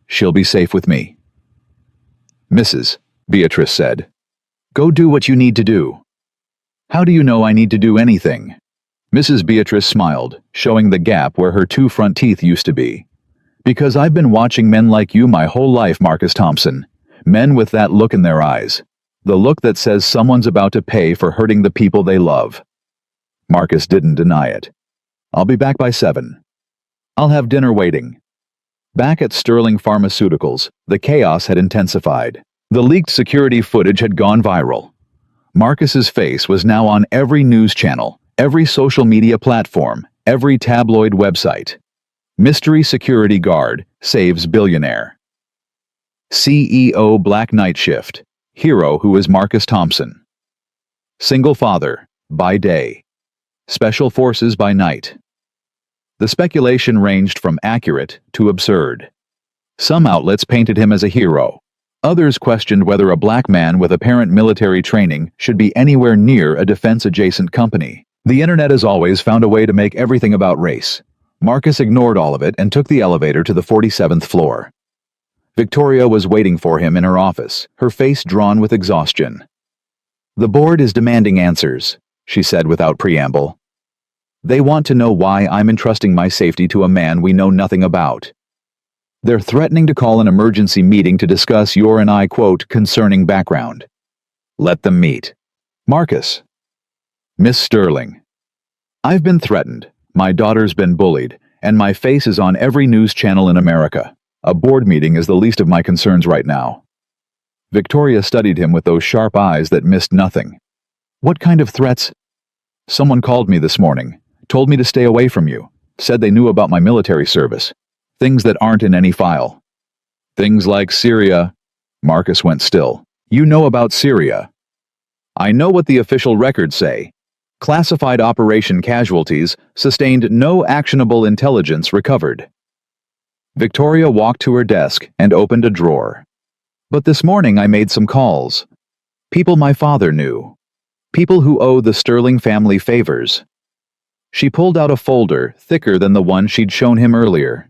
Speaker 1: She'll be safe with me. Mrs. Beatrice said, Go do what you need to do. How do you know I need to do anything? Mrs. Beatrice smiled, showing the gap where her two front teeth used to be. Because I've been watching men like you my whole life, Marcus Thompson. Men with that look in their eyes. The look that says someone's about to pay for hurting the people they love. Marcus didn't deny it. I'll be back by 7. I'll have dinner waiting. Back at Sterling Pharmaceuticals, the chaos had intensified. The leaked security footage had gone viral. Marcus's face was now on every news channel, every social media platform, every tabloid website. Mystery security guard saves billionaire. CEO Black Night Shift, hero who is Marcus Thompson. Single father, by day. Special forces by night. The speculation ranged from accurate to absurd. Some outlets painted him as a hero. Others questioned whether a black man with apparent military training should be anywhere near a defense-adjacent company. The internet has always found a way to make everything about race. Marcus ignored all of it and took the elevator to the 47th floor. Victoria was waiting for him in her office, her face drawn with exhaustion. The board is demanding answers, she said without preamble. They want to know why I'm entrusting my safety to a man we know nothing about. They're threatening to call an emergency meeting to discuss your and I, quote, concerning background. Let them meet. Marcus. Miss Sterling. I've been threatened, my daughter's been bullied, and my face is on every news channel in America. A board meeting is the least of my concerns right now. Victoria studied him with those sharp eyes that missed nothing. What kind of threats? Someone called me this morning, told me to stay away from you, said they knew about my military service. Things that aren't in any file. Things like Syria. Marcus went still. You know about Syria. I know what the official records say. Classified operation casualties sustained no actionable intelligence recovered. Victoria walked to her desk and opened a drawer. But this morning I made some calls. People my father knew. People who owe the Sterling family favors. She pulled out a folder thicker than the one she'd shown him earlier.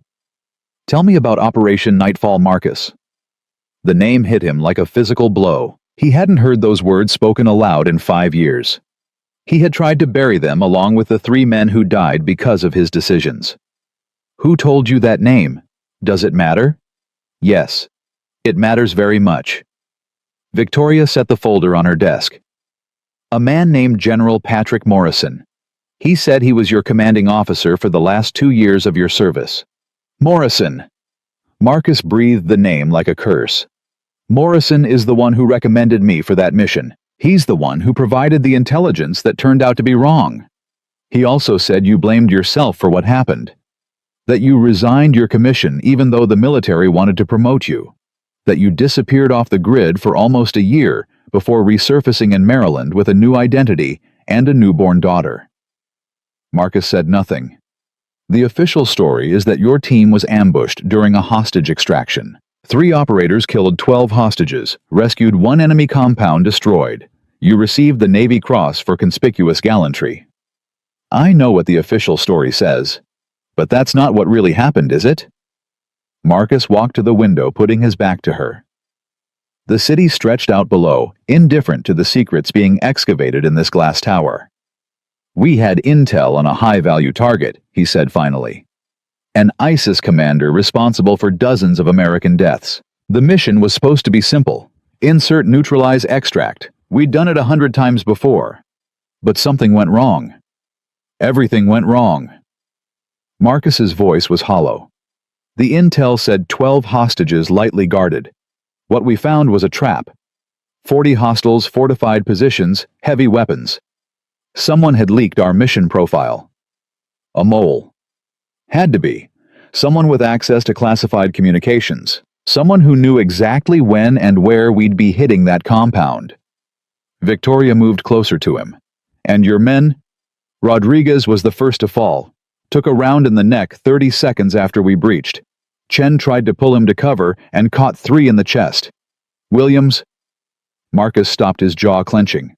Speaker 1: Tell me about Operation Nightfall, Marcus. The name hit him like a physical blow. He hadn't heard those words spoken aloud in 5 years. He had tried to bury them along with the 3 men who died because of his decisions. Who told you that name? Does it matter? Yes. It matters very much. Victoria set the folder on her desk. A man named General Patrick Morrison. He said he was your commanding officer for the last 2 years of your service. Morrison! Marcus breathed the name like a curse. Morrison is the one who recommended me for that mission. He's the one who provided the intelligence that turned out to be wrong. He also said you blamed yourself for what happened. That you resigned your commission even though the military wanted to promote you. That you disappeared off the grid for almost a year before resurfacing in Maryland with a new identity and a newborn daughter. Marcus said nothing. The official story is that your team was ambushed during a hostage extraction. 3 operators killed 12 hostages, rescued 1 enemy compound destroyed. You received the Navy Cross for conspicuous gallantry. I know what the official story says, but that's not what really happened, is it? Marcus walked to the window, putting his back to her. The city stretched out below, indifferent to the secrets being excavated in this glass tower. We had intel on a high-value target, he said finally. An ISIS commander responsible for dozens of American deaths. The mission was supposed to be simple. Insert neutralize extract. We'd done it 100 times before. But something went wrong. Everything went wrong. Marcus's voice was hollow. The intel said 12 hostages lightly guarded. What we found was a trap. 40 hostiles, fortified positions, heavy weapons. Someone had leaked our mission profile. A mole. Had to be. Someone with access to classified communications. Someone who knew exactly when and where we'd be hitting that compound. Victoria moved closer to him. And your men? Rodriguez was the first to fall. Took a round in the neck 30 seconds after we breached. Chen tried to pull him to cover and caught 3 in the chest. Williams? Marcus stopped, his jaw clenching.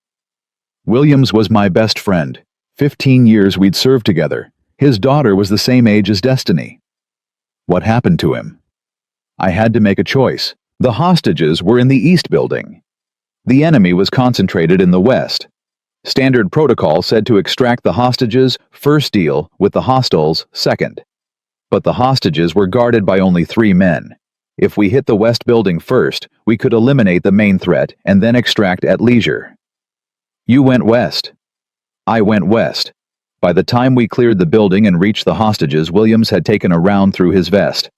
Speaker 1: Williams was my best friend. 15 years we'd served together. His daughter was the same age as Destiny. What happened to him? I had to make a choice. The hostages were in the east building. The enemy was concentrated in the west. Standard protocol said to extract the hostages first, deal with the hostiles second. But the hostages were guarded by only 3 men. If we hit the west building first, we could eliminate the main threat and then extract at leisure. You went west. I went west. By the time we cleared the building and reached the hostages, Williams had taken a round through his vest.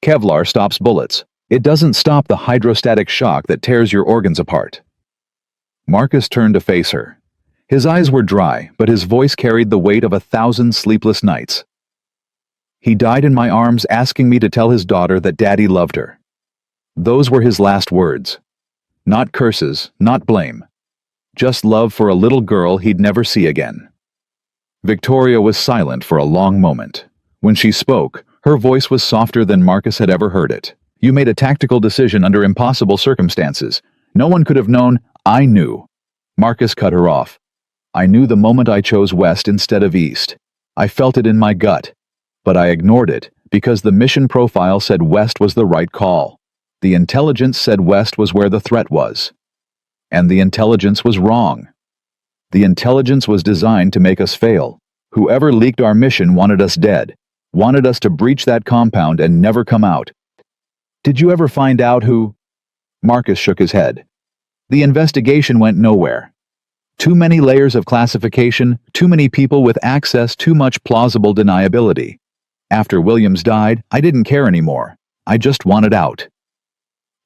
Speaker 1: Kevlar stops bullets. It doesn't stop the hydrostatic shock that tears your organs apart. Marcus turned to face her. His eyes were dry, but his voice carried the weight of 1,000 sleepless nights. He died in my arms, asking me to tell his daughter that Daddy loved her. Those were his last words. Not curses, not blame. Just love for a little girl he'd never see again. Victoria was silent for a long moment. When she spoke, her voice was softer than Marcus had ever heard it. You made a tactical decision under impossible circumstances. No one could have known. I knew. Marcus cut her off. I knew the moment I chose west instead of east. I felt it in my gut. But I ignored it, because the mission profile said west was the right call. The intelligence said west was where the threat was. And the intelligence was wrong. The intelligence was designed to make us fail. Whoever leaked our mission wanted us dead, wanted us to breach that compound and never come out. Did you ever find out who? Marcus shook his head. The investigation went nowhere. Too many layers of classification, too many people with access, too much plausible deniability. After Williams died, I didn't care anymore. I just wanted out.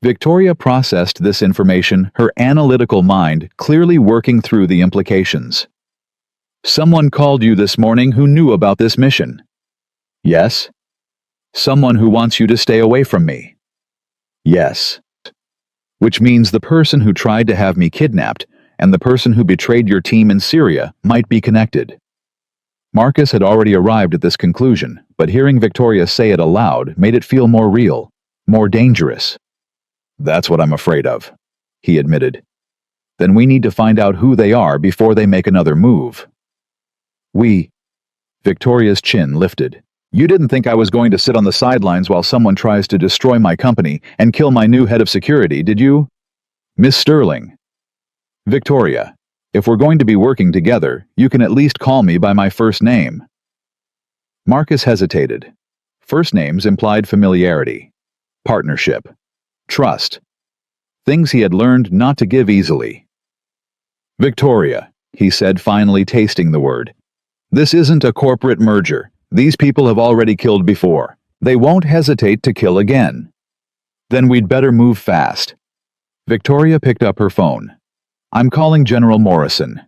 Speaker 1: Victoria processed this information, her analytical mind clearly working through the implications. Someone called you this morning who knew about this mission. Yes. Someone who wants you to stay away from me. Yes. Which means the person who tried to have me kidnapped and the person who betrayed your team in Syria might be connected. Marcus had already arrived at this conclusion, but hearing Victoria say it aloud made it feel more real, more dangerous. That's what I'm afraid of, he admitted. Then we need to find out who they are before they make another move. Victoria's chin lifted. You didn't think I was going to sit on the sidelines while someone tries to destroy my company and kill my new head of security, did you? Miss Sterling. Victoria, If we're going to be working together, you can at least call me by my first name." Marcus hesitated. First names implied familiarity, partnership, trust, things he had learned not to give easily. "Victoria," he said, finally tasting the word. "This isn't a corporate merger. These people have already killed before. They won't hesitate to kill again." "Then we'd better move fast." Victoria picked up her phone. "I'm calling General Morrison.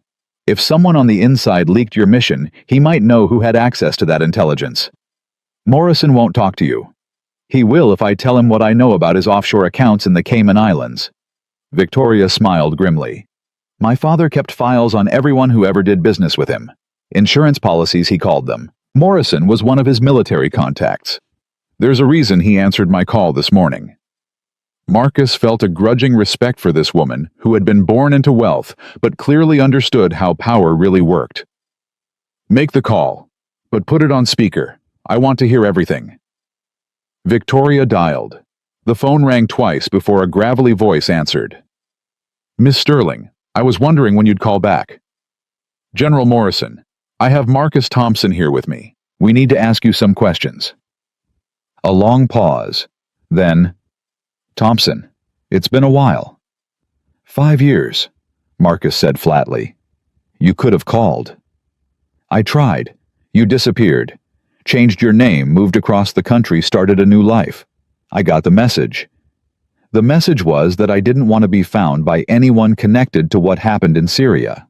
Speaker 1: If someone on the inside leaked your mission, he might know who had access to that intelligence. Morrison won't talk to you. He will if I tell him what I know about his offshore accounts in the Cayman Islands." Victoria smiled grimly. "My father kept files on everyone who ever did business with him. Insurance policies, he called them. Morrison was one of his military contacts. There's a reason he answered my call this morning." Marcus felt a grudging respect for this woman who had been born into wealth but clearly understood how power really worked. "Make the call, but put it on speaker. I want to hear everything." Victoria dialed. The phone rang twice before a gravelly voice answered. "Miss Sterling, I was wondering when you'd call back." "General Morrison, I have Marcus Thompson here with me. We need to ask you some questions." A long pause. Then, "Thompson, it's been a while." "5 years," Marcus said flatly. "You could have called." "I tried. You disappeared. Changed your name, moved across the country, started a new life. I got the message. The message was that I didn't want to be found by anyone connected to what happened in Syria.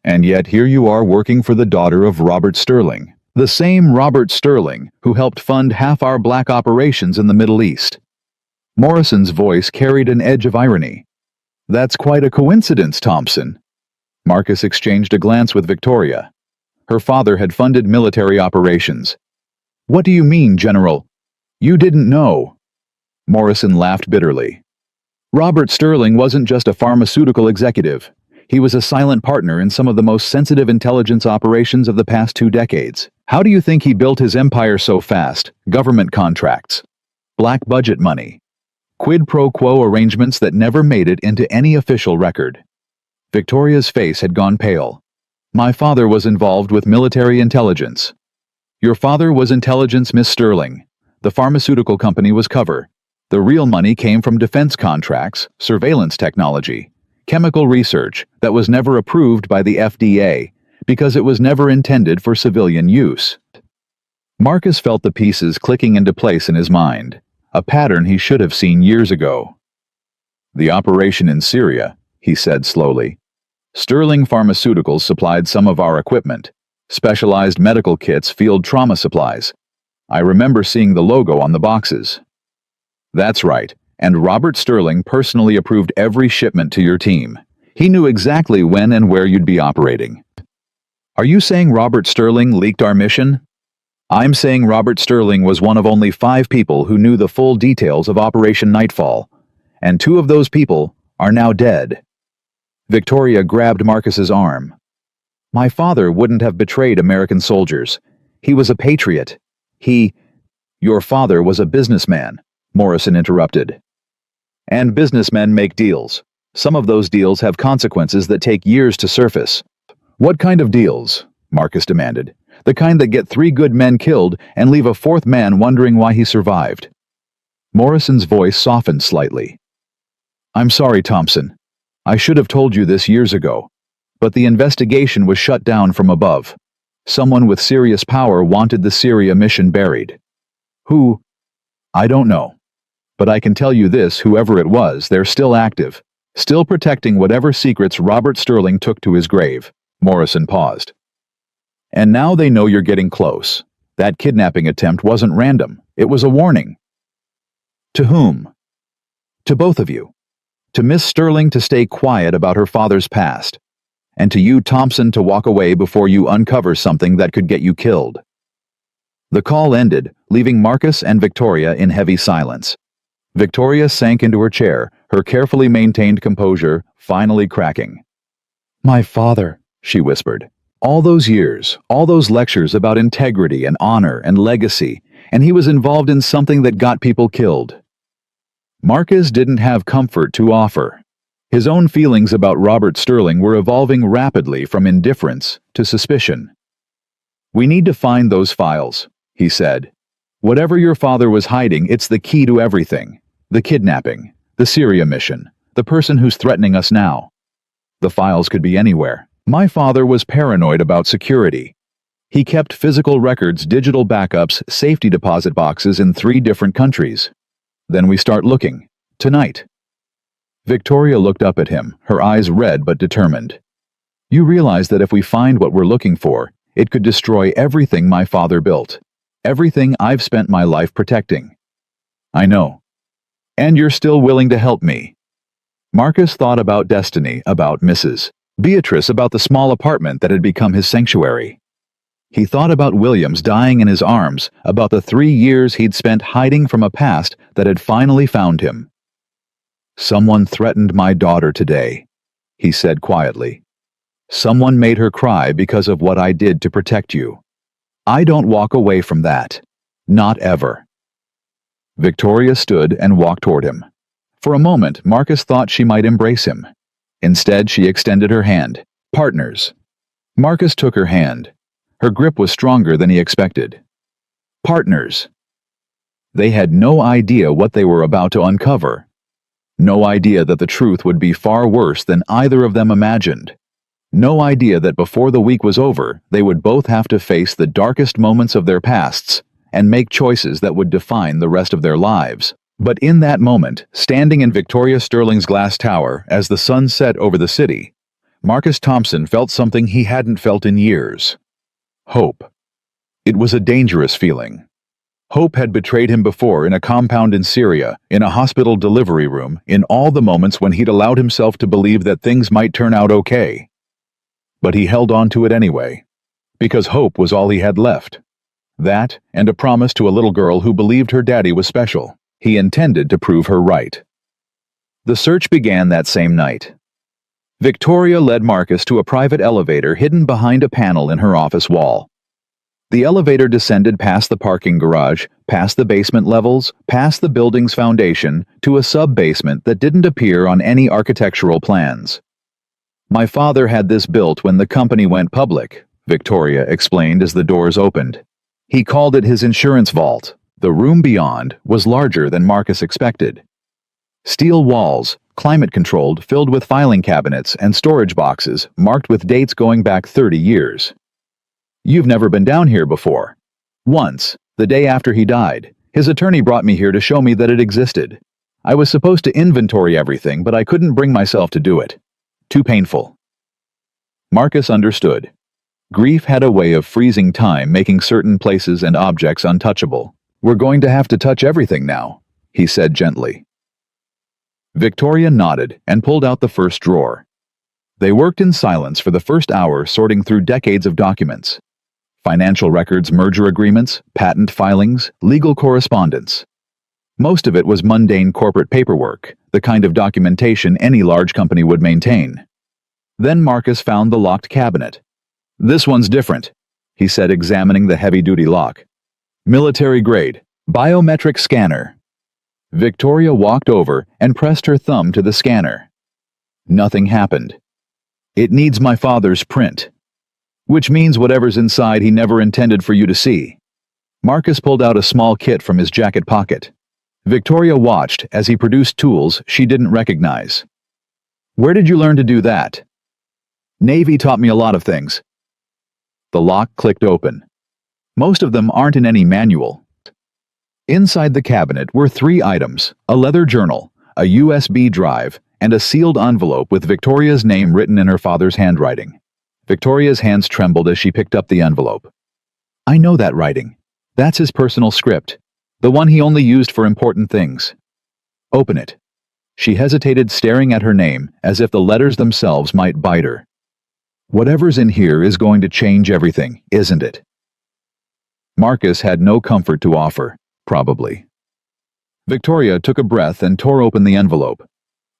Speaker 1: And yet here you are working for the daughter of Robert Sterling, the same Robert Sterling who helped fund half our black operations in the Middle East." Morrison's voice carried an edge of irony. "That's quite a coincidence, Thompson." Marcus exchanged a glance with Victoria. Her father had funded military operations. "What do you mean, General? You didn't know." Morrison laughed bitterly. "Robert Sterling wasn't just a pharmaceutical executive. He was a silent partner in some of the most sensitive intelligence operations of the past 2 decades. How do you think he built his empire so fast? Government contracts, black budget money, quid pro quo arrangements that never made it into any official record." Victoria's face had gone pale. "My father was involved with military intelligence." "Your father was intelligence, Miss Sterling. The pharmaceutical company was cover. The real money came from defense contracts, surveillance technology, chemical research that was never approved by the FDA because it was never intended for civilian use." Marcus felt the pieces clicking into place in his mind, a pattern he should have seen years ago. "The operation in Syria," he said slowly. "Sterling Pharmaceuticals supplied some of our equipment, specialized medical kits, field trauma supplies. I remember seeing the logo on the boxes." "That's right, and Robert Sterling personally approved every shipment to your team. He knew exactly when and where you'd be operating." "Are you saying Robert Sterling leaked our mission?" "I'm saying Robert Sterling was one of only 5 people who knew the full details of Operation Nightfall, and 2 of those people are now dead." Victoria grabbed Marcus's arm. "My father wouldn't have betrayed American soldiers. He was a patriot. Your father was a businessman," Morrison interrupted. "And businessmen make deals. Some of those deals have consequences that take years to surface." "What kind of deals?" Marcus demanded. "The kind that get 3 good men killed and leave a 4th man wondering why he survived." Morrison's voice softened slightly. "I'm sorry, Thompson. I should have told you this years ago. But the investigation was shut down from above. Someone with serious power wanted the Syria mission buried. Who? I don't know. But I can tell you this, whoever it was, they're still active, still protecting whatever secrets Robert Sterling took to his grave." Morrison paused. "And now they know you're getting close. That kidnapping attempt wasn't random. It was a warning." "To whom?" "To both of you. To Miss Sterling to stay quiet about her father's past, and to you, Thompson, to walk away before you uncover something that could get you killed." The call ended, leaving Marcus and Victoria in heavy silence. Victoria sank into her chair, her carefully maintained composure finally cracking. "My father," she whispered. "All those years, all those lectures about integrity and honor and legacy, and he was involved in something that got people killed." Marcus didn't have comfort to offer. His own feelings about Robert Sterling were evolving rapidly from indifference to suspicion. "We need to find those files," he said. "Whatever your father was hiding, it's the key to everything. The kidnapping, the Syria mission, the person who's threatening us now. The files could be anywhere." My father was paranoid about security. He kept physical records, digital backups, safety deposit boxes in 3 different countries. "Then we start looking. Tonight." Victoria looked up at him, her eyes red but determined. "You realize that if we find what we're looking for, it could destroy everything my father built. Everything I've spent my life protecting." "I know. And you're still willing to help me." Marcus thought about Destiny, about Mrs. Beatrice, about the small apartment that had become his sanctuary. He thought about Williams dying in his arms, about the 3 years he'd spent hiding from a past that had finally found him. "Someone threatened my daughter today," he said quietly. "Someone made her cry because of what I did to protect you. I don't walk away from that. Not ever." Victoria stood and walked toward him. For a moment, Marcus thought she might embrace him. Instead, she extended her hand. "Partners." Marcus took her hand. Her grip was stronger than he expected. Partners. They had no idea what they were about to uncover. No idea that the truth would be far worse than either of them imagined. No idea that before the week was over, they would both have to face the darkest moments of their pasts and make choices that would define the rest of their lives. But in that moment, standing in Victoria Sterling's glass tower as the sun set over the city, Marcus Thompson felt something he hadn't felt in years. Hope. It was a dangerous feeling. Hope had betrayed him before, in a compound in Syria, in a hospital delivery room, in all the moments when he'd allowed himself to believe that things might turn out okay. But he held on to it anyway, because hope was all he had left. That, and a promise to a little girl who believed her daddy was special. He intended to prove her right. The search began that same night. Victoria led Marcus to a private elevator hidden behind a panel in her office wall. The elevator descended past the parking garage, past the basement levels, past the building's foundation, to a sub-basement that didn't appear on any architectural plans. "My father had this built when the company went public," Victoria explained as the doors opened. "He called it his insurance vault." The room beyond was larger than Marcus expected. Steel walls, climate-controlled, filled with filing cabinets and storage boxes marked with dates going back 30 years. "You've never been down here before." "Once, the day after he died. His attorney brought me here to show me that it existed. I was supposed to inventory everything, but I couldn't bring myself to do it. Too painful." Marcus understood. Grief had a way of freezing time, making certain places and objects untouchable. "We're going to have to touch everything now," he said gently. Victoria nodded and pulled out the first drawer. They worked in silence for the first hour, sorting through decades of documents. Financial records, merger agreements, patent filings, legal correspondence. Most of it was mundane corporate paperwork, the kind of documentation any large company would maintain. Then Marcus found the locked cabinet. "This one's different," he said, examining the heavy-duty lock. "Military grade, biometric scanner." Victoria walked over and pressed her thumb to the scanner. Nothing happened. "It needs my father's print." "Which means whatever's inside he never intended for you to see." Marcus pulled out a small kit from his jacket pocket. Victoria watched as he produced tools she didn't recognize. "Where did you learn to do that?" "Navy taught me a lot of things." The lock clicked open. Most of them aren't in any manual. Inside the cabinet were 3 items: a leather journal, a USB drive, and a sealed envelope with Victoria's name written in her father's handwriting. Victoria's hands trembled as she picked up the envelope. "I know that writing. That's his personal script, the one he only used for important things." "Open it." She hesitated, staring at her name, as if the letters themselves might bite her. "Whatever's in here is going to change everything, isn't it?" Marcus had no comfort to offer, probably. Victoria took a breath and tore open the envelope.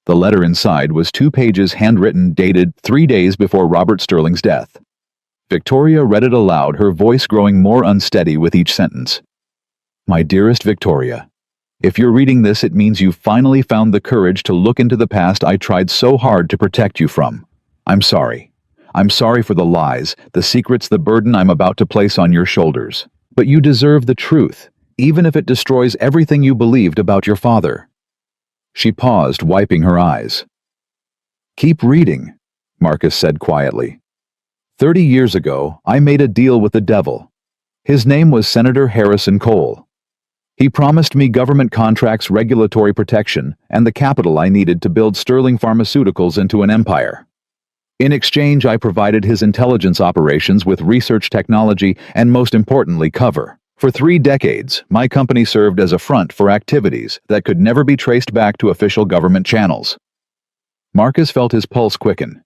Speaker 1: The letter inside was 2 pages handwritten, dated 3 days before Robert Sterling's death. Victoria read it aloud, her voice growing more unsteady with each sentence. "My dearest Victoria, If you're reading this, it means you've finally found the courage to look into the past I tried so hard to protect you from. I'm sorry. I'm sorry for the lies, the secrets, the burden I'm about to place on your shoulders. But you deserve the truth, even if it destroys everything you believed about your father." She paused, wiping her eyes. "Keep reading," Marcus said quietly. 30 years ago, I made a deal with the devil. His name was Senator Harrison Cole. He promised me government contracts, regulatory protection, and the capital I needed to build Sterling Pharmaceuticals into an empire. In exchange, I provided his intelligence operations with research technology and, most importantly, cover. For 3 decades, my company served as a front for activities that could never be traced back to official government channels. Marcus felt his pulse quicken.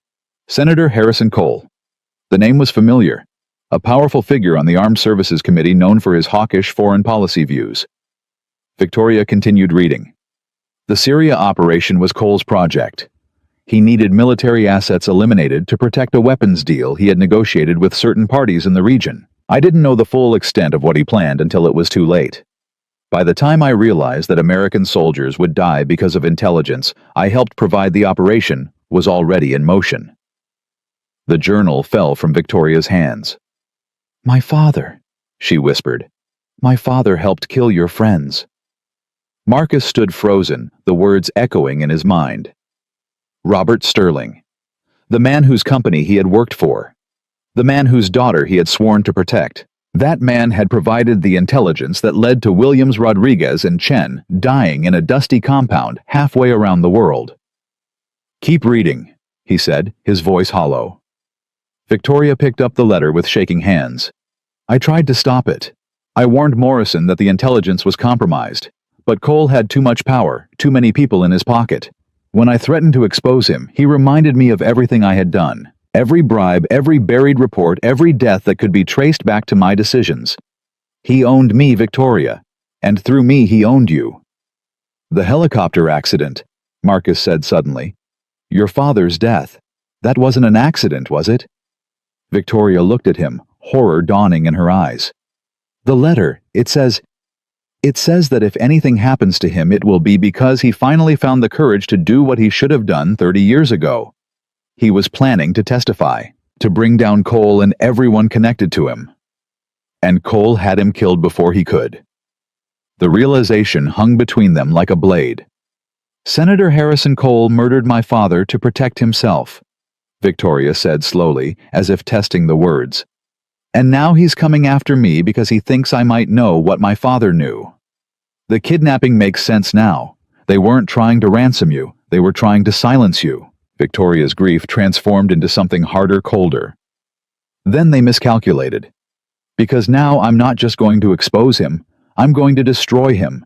Speaker 1: Senator Harrison Cole. The name was familiar. A powerful figure on the Armed Services Committee known for his hawkish foreign policy views. Victoria continued reading. The Syria operation was Cole's project. He needed military assets eliminated to protect a weapons deal he had negotiated with certain parties in the region. I didn't know the full extent of what he planned until it was too late. By the time I realized that American soldiers would die because of intelligence I helped provide, the operation was already in motion. The journal fell from Victoria's hands. "My father," she whispered. "My father helped kill your friends." Marcus stood frozen, the words echoing in his mind. Robert Sterling. The man whose company he had worked for. The man whose daughter he had sworn to protect. That man had provided the intelligence that led to Williams, Rodriguez, and Chen dying in a dusty compound halfway around the world. "Keep reading," he said, his voice hollow. Victoria picked up the letter with shaking hands. "I tried to stop it. I warned Morrison that the intelligence was compromised. But Cole had too much power, too many people in his pocket. When I threatened to expose him, he reminded me of everything I had done. Every bribe, every buried report, every death that could be traced back to my decisions. He owned me, Victoria, and through me he owned you." "The helicopter accident," Marcus said suddenly. "Your father's death. That wasn't an accident, was it?" Victoria looked at him, horror dawning in her eyes. "The letter, it says that if anything happens to him, it will be because he finally found the courage to do what he should have done 30 years ago. He was planning to testify, to bring down Cole and everyone connected to him. And Cole had him killed before he could." The realization hung between them like a blade. "Senator Harrison Cole murdered my father to protect himself," Victoria said slowly, as if testing the words. "And now he's coming after me because he thinks I might know what my father knew. The kidnapping makes sense now. They weren't trying to ransom you, they were trying to silence you." Victoria's grief transformed into something harder, colder. "Then they miscalculated. Because now I'm not just going to expose him, I'm going to destroy him.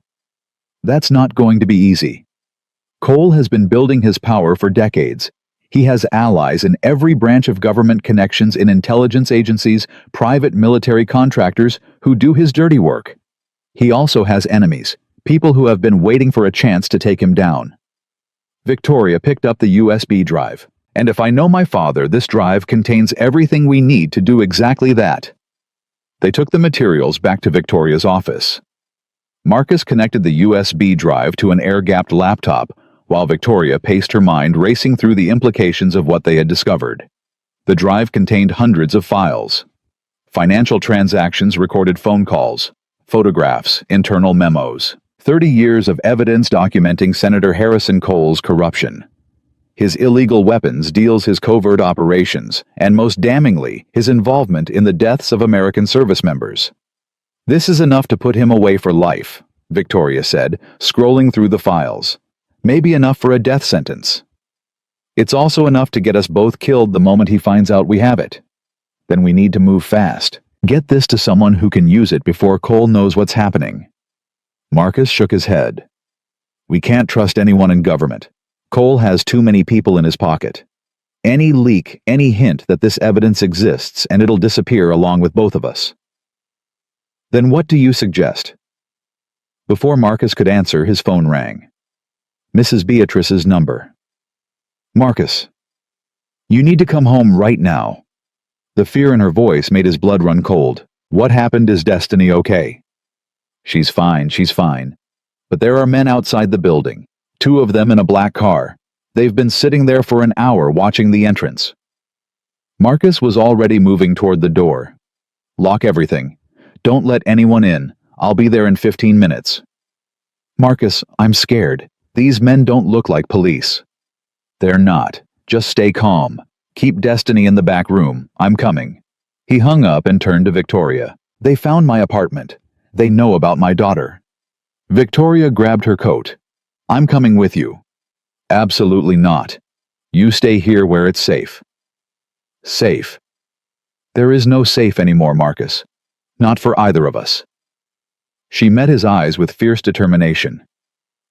Speaker 1: That's not going to be easy. Cole has been building his power for decades. He has allies in every branch of government, connections in intelligence agencies, private military contractors who do his dirty work. He also has enemies, people who have been waiting for a chance to take him down." Victoria picked up the USB drive. "And if I know my father, this drive contains everything we need to do exactly that." They took the materials back to Victoria's office. Marcus connected the USB drive to an air-gapped laptop, while Victoria paced, her mind racing through the implications of what they had discovered. The drive contained hundreds of files. Financial transactions, recorded phone calls, photographs, internal memos. 30 years of evidence documenting Senator Harrison Cole's corruption. His illegal weapons deals, his covert operations, and most damningly, his involvement in the deaths of American service members. "This is enough to put him away for life," Victoria said, scrolling through the files. "Maybe enough for a death sentence. It's also enough to get us both killed the moment he finds out we have it. Then we need to move fast. Get this to someone who can use it before Cole knows what's happening." Marcus shook his head. "We can't trust anyone in government. Cole has too many people in his pocket. Any leak, any hint that this evidence exists, and it'll disappear along with both of us." "Then what do you suggest?" Before Marcus could answer, his phone rang. Mrs. Beatrice's number. "Marcus, you need to come home right now." The fear in her voice made his blood run cold. "What happened? Is Destiny okay?" She's fine. But there are men outside the building, 2 of them in a black car. They've been sitting there for an hour watching the entrance. Marcus was already moving toward the door. Lock everything. Don't let anyone in. I'll be there in 15 minutes. Marcus, I'm scared. These men don't look like police. They're not. Just stay calm. Keep Destiny in the back room. I'm coming. He hung up and turned to Victoria. They found my apartment. They know about my daughter. Victoria grabbed her coat. I'm coming with you. Absolutely not. You stay here where it's safe. Safe. There is no safe anymore, Marcus. Not for either of us. She met his eyes with fierce determination.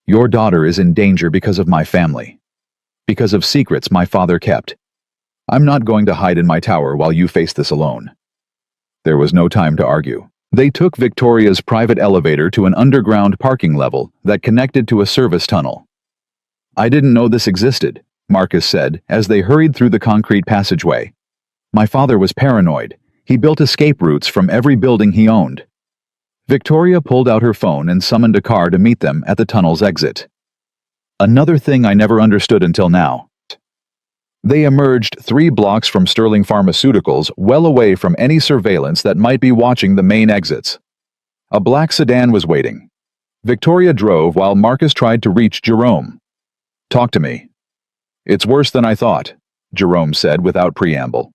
Speaker 1: Your daughter is in danger because of my family. Because of secrets my father kept. I'm not going to hide in my tower while you face this alone. There was no time to argue. They took Victoria's private elevator to an underground parking level that connected to a service tunnel. I didn't know this existed, Marcus said as they hurried through the concrete passageway. My father was paranoid. He built escape routes from every building he owned. Victoria pulled out her phone and summoned a car to meet them at the tunnel's exit. Another thing I never understood until now. They emerged 3 blocks from Sterling Pharmaceuticals, well away from any surveillance that might be watching the main exits. A black sedan was waiting. Victoria drove while Marcus tried to reach Jerome. Talk to me. It's worse than I thought, Jerome said without preamble.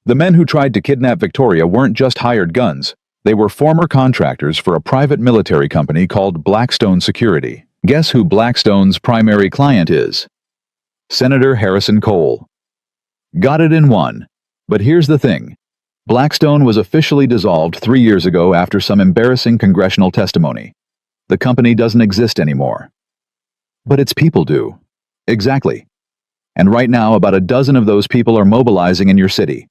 Speaker 1: The men who tried to kidnap Victoria weren't just hired guns. They were former contractors for a private military company called Blackstone Security. Guess who Blackstone's primary client is? Senator Harrison Cole. Got it in one. But here's the thing. Blackstone was officially dissolved 3 years ago after some embarrassing congressional testimony. The company doesn't exist anymore. But its people do. Exactly. And right now about a dozen of those people are mobilizing in your city.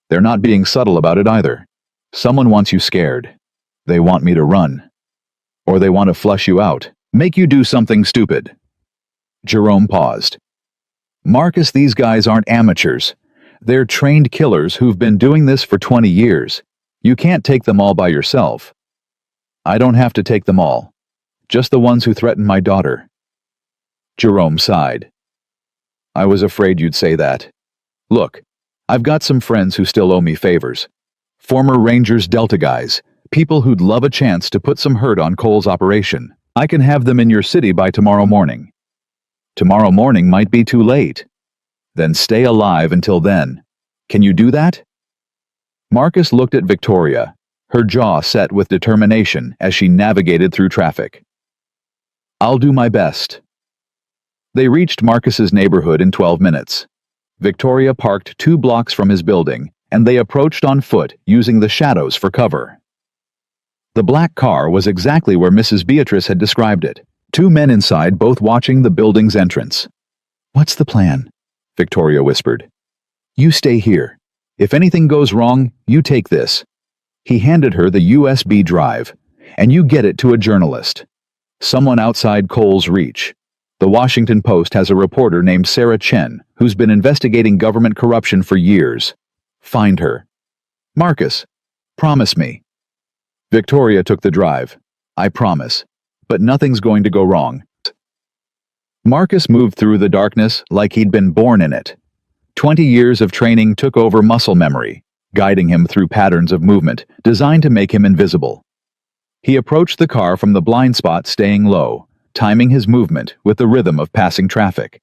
Speaker 1: They're not being subtle about it either. Someone wants you scared. They want me to run. Or they want to flush you out, make you do something stupid. Jerome paused. Marcus, these guys aren't amateurs. They're trained killers who've been doing this for 20 years. You can't take them all by yourself. I don't have to take them all. Just the ones who threatened my daughter. Jerome sighed. I was afraid you'd say that. Look, I've got some friends who still owe me favors. Former Rangers Delta guys, people who'd love a chance to put some hurt on Cole's operation. I can have them in your city by tomorrow morning. Tomorrow morning might be too late. Then stay alive until then. Can you do that? Marcus looked at Victoria, her jaw set with determination as she navigated through traffic. I'll do my best. They reached Marcus's neighborhood in 12 minutes. Victoria parked 2 blocks from his building, and they approached on foot using the shadows for cover. The black car was exactly where Mrs. Beatrice had described it. 2 men inside, both watching the building's entrance. What's the plan? Victoria whispered. You stay here. If anything goes wrong, you take this. He handed her the USB drive, and you get it to a journalist. Someone outside Cole's reach. The Washington Post has a reporter named Sarah Chen who's been investigating government corruption for years. Find her. Marcus, promise me. Victoria took the drive. I promise. But nothing's going to go wrong. Marcus moved through the darkness like he'd been born in it. 20 years of training took over muscle memory, guiding him through patterns of movement designed to make him invisible. He approached the car from the blind spot, staying low, timing his movement with the rhythm of passing traffic.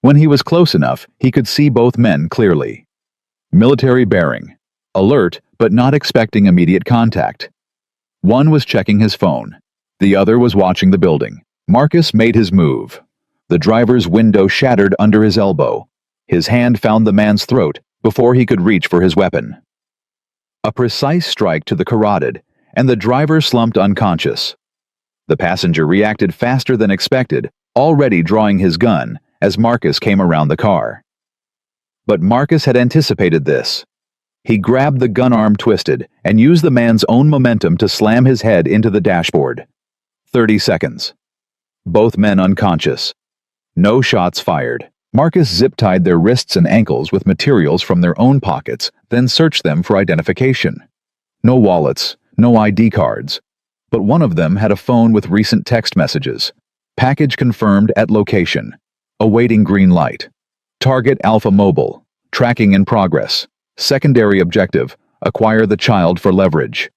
Speaker 1: When he was close enough, he could see both men clearly. Military bearing, alert but not expecting immediate contact. One was checking his phone. The other was watching the building. Marcus made his move. The driver's window shattered under his elbow. His hand found the man's throat before he could reach for his weapon. A precise strike to the carotid, and the driver slumped unconscious. The passenger reacted faster than expected, already drawing his gun as Marcus came around the car. But Marcus had anticipated this. He grabbed the gun arm twisted and used the man's own momentum to slam his head into the dashboard. 30 seconds. Both men unconscious. No shots fired. Marcus zip-tied their wrists and ankles with materials from their own pockets, then searched them for identification. No wallets, no ID cards. but one of them had a phone with recent text messages. Package confirmed at location. Awaiting green light. Target Alpha Mobile. Tracking in progress. Secondary objective, acquire the child for leverage.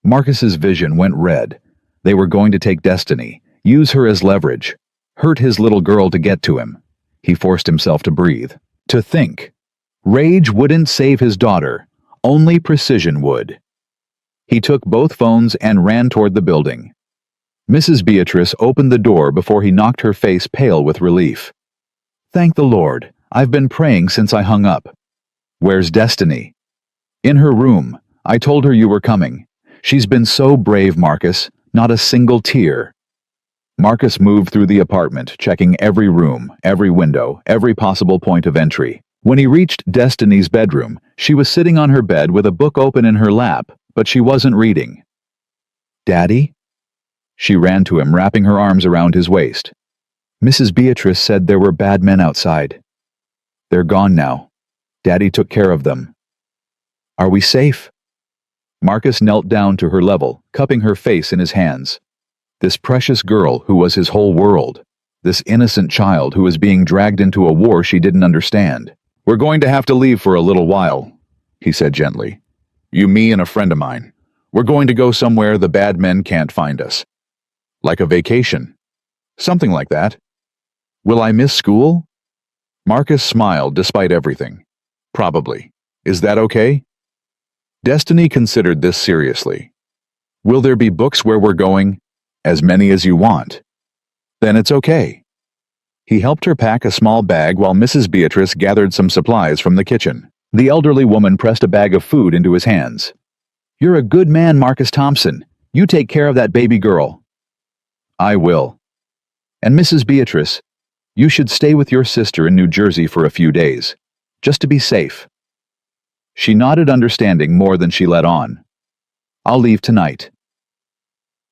Speaker 1: Marcus's vision went red. They were going to take Destiny, use her as leverage, hurt his little girl to get to him. He forced himself to breathe, to think. Rage wouldn't save his daughter, only precision would. He took both phones and ran toward the building. Mrs. Beatrice opened the door before he knocked her face pale with relief. Thank the Lord, I've been praying since I hung up. Where's Destiny? In her room. I told her you were coming. She's been so brave, Marcus, not a single tear. Marcus moved through the apartment, checking every room, every window, every possible point of entry. When he reached Destiny's bedroom, she was sitting on her bed with a book open in her lap, but she wasn't reading. Daddy? She ran to him, wrapping her arms around his waist. Mrs. Beatrice said there were bad men outside. They're gone now. Daddy took care of them. Are we safe? Marcus knelt down to her level, cupping her face in his hands. This precious girl who was his whole world. This innocent child who was being dragged into a war she didn't understand. We're going to have to leave for a little while, he said gently. You, me, and a friend of mine. We're going to go somewhere the bad men can't find us. Like a vacation. Something like that. Will I miss school? Marcus smiled despite everything. Probably. Is that okay? Destiny considered this seriously. Will there be books where we're going? As many as you want. Then it's okay. He helped her pack a small bag while Mrs. Beatrice gathered some supplies from the kitchen. The elderly woman pressed a bag of food into his hands. You're a good man, Marcus Thompson. You take care of that baby girl. I will. And Mrs. Beatrice, you should stay with your sister in New Jersey for a few days, just to be safe. She nodded, understanding more than she let on. I'll leave tonight.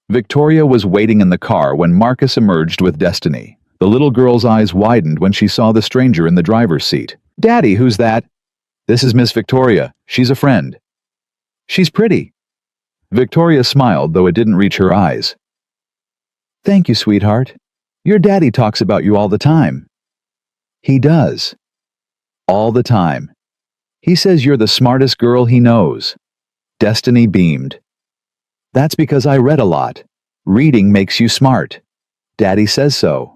Speaker 1: Victoria was waiting in the car when Marcus emerged with Destiny. The little girl's eyes widened when she saw the stranger in the driver's seat. Daddy, who's that? This is Miss Victoria. She's a friend. She's pretty. Victoria smiled, though it didn't reach her eyes. Thank you, sweetheart. Your daddy talks about you all the time. He does. All the time. He says you're the smartest girl he knows. Destiny beamed. That's because I read a lot. Reading makes you smart. Daddy says so.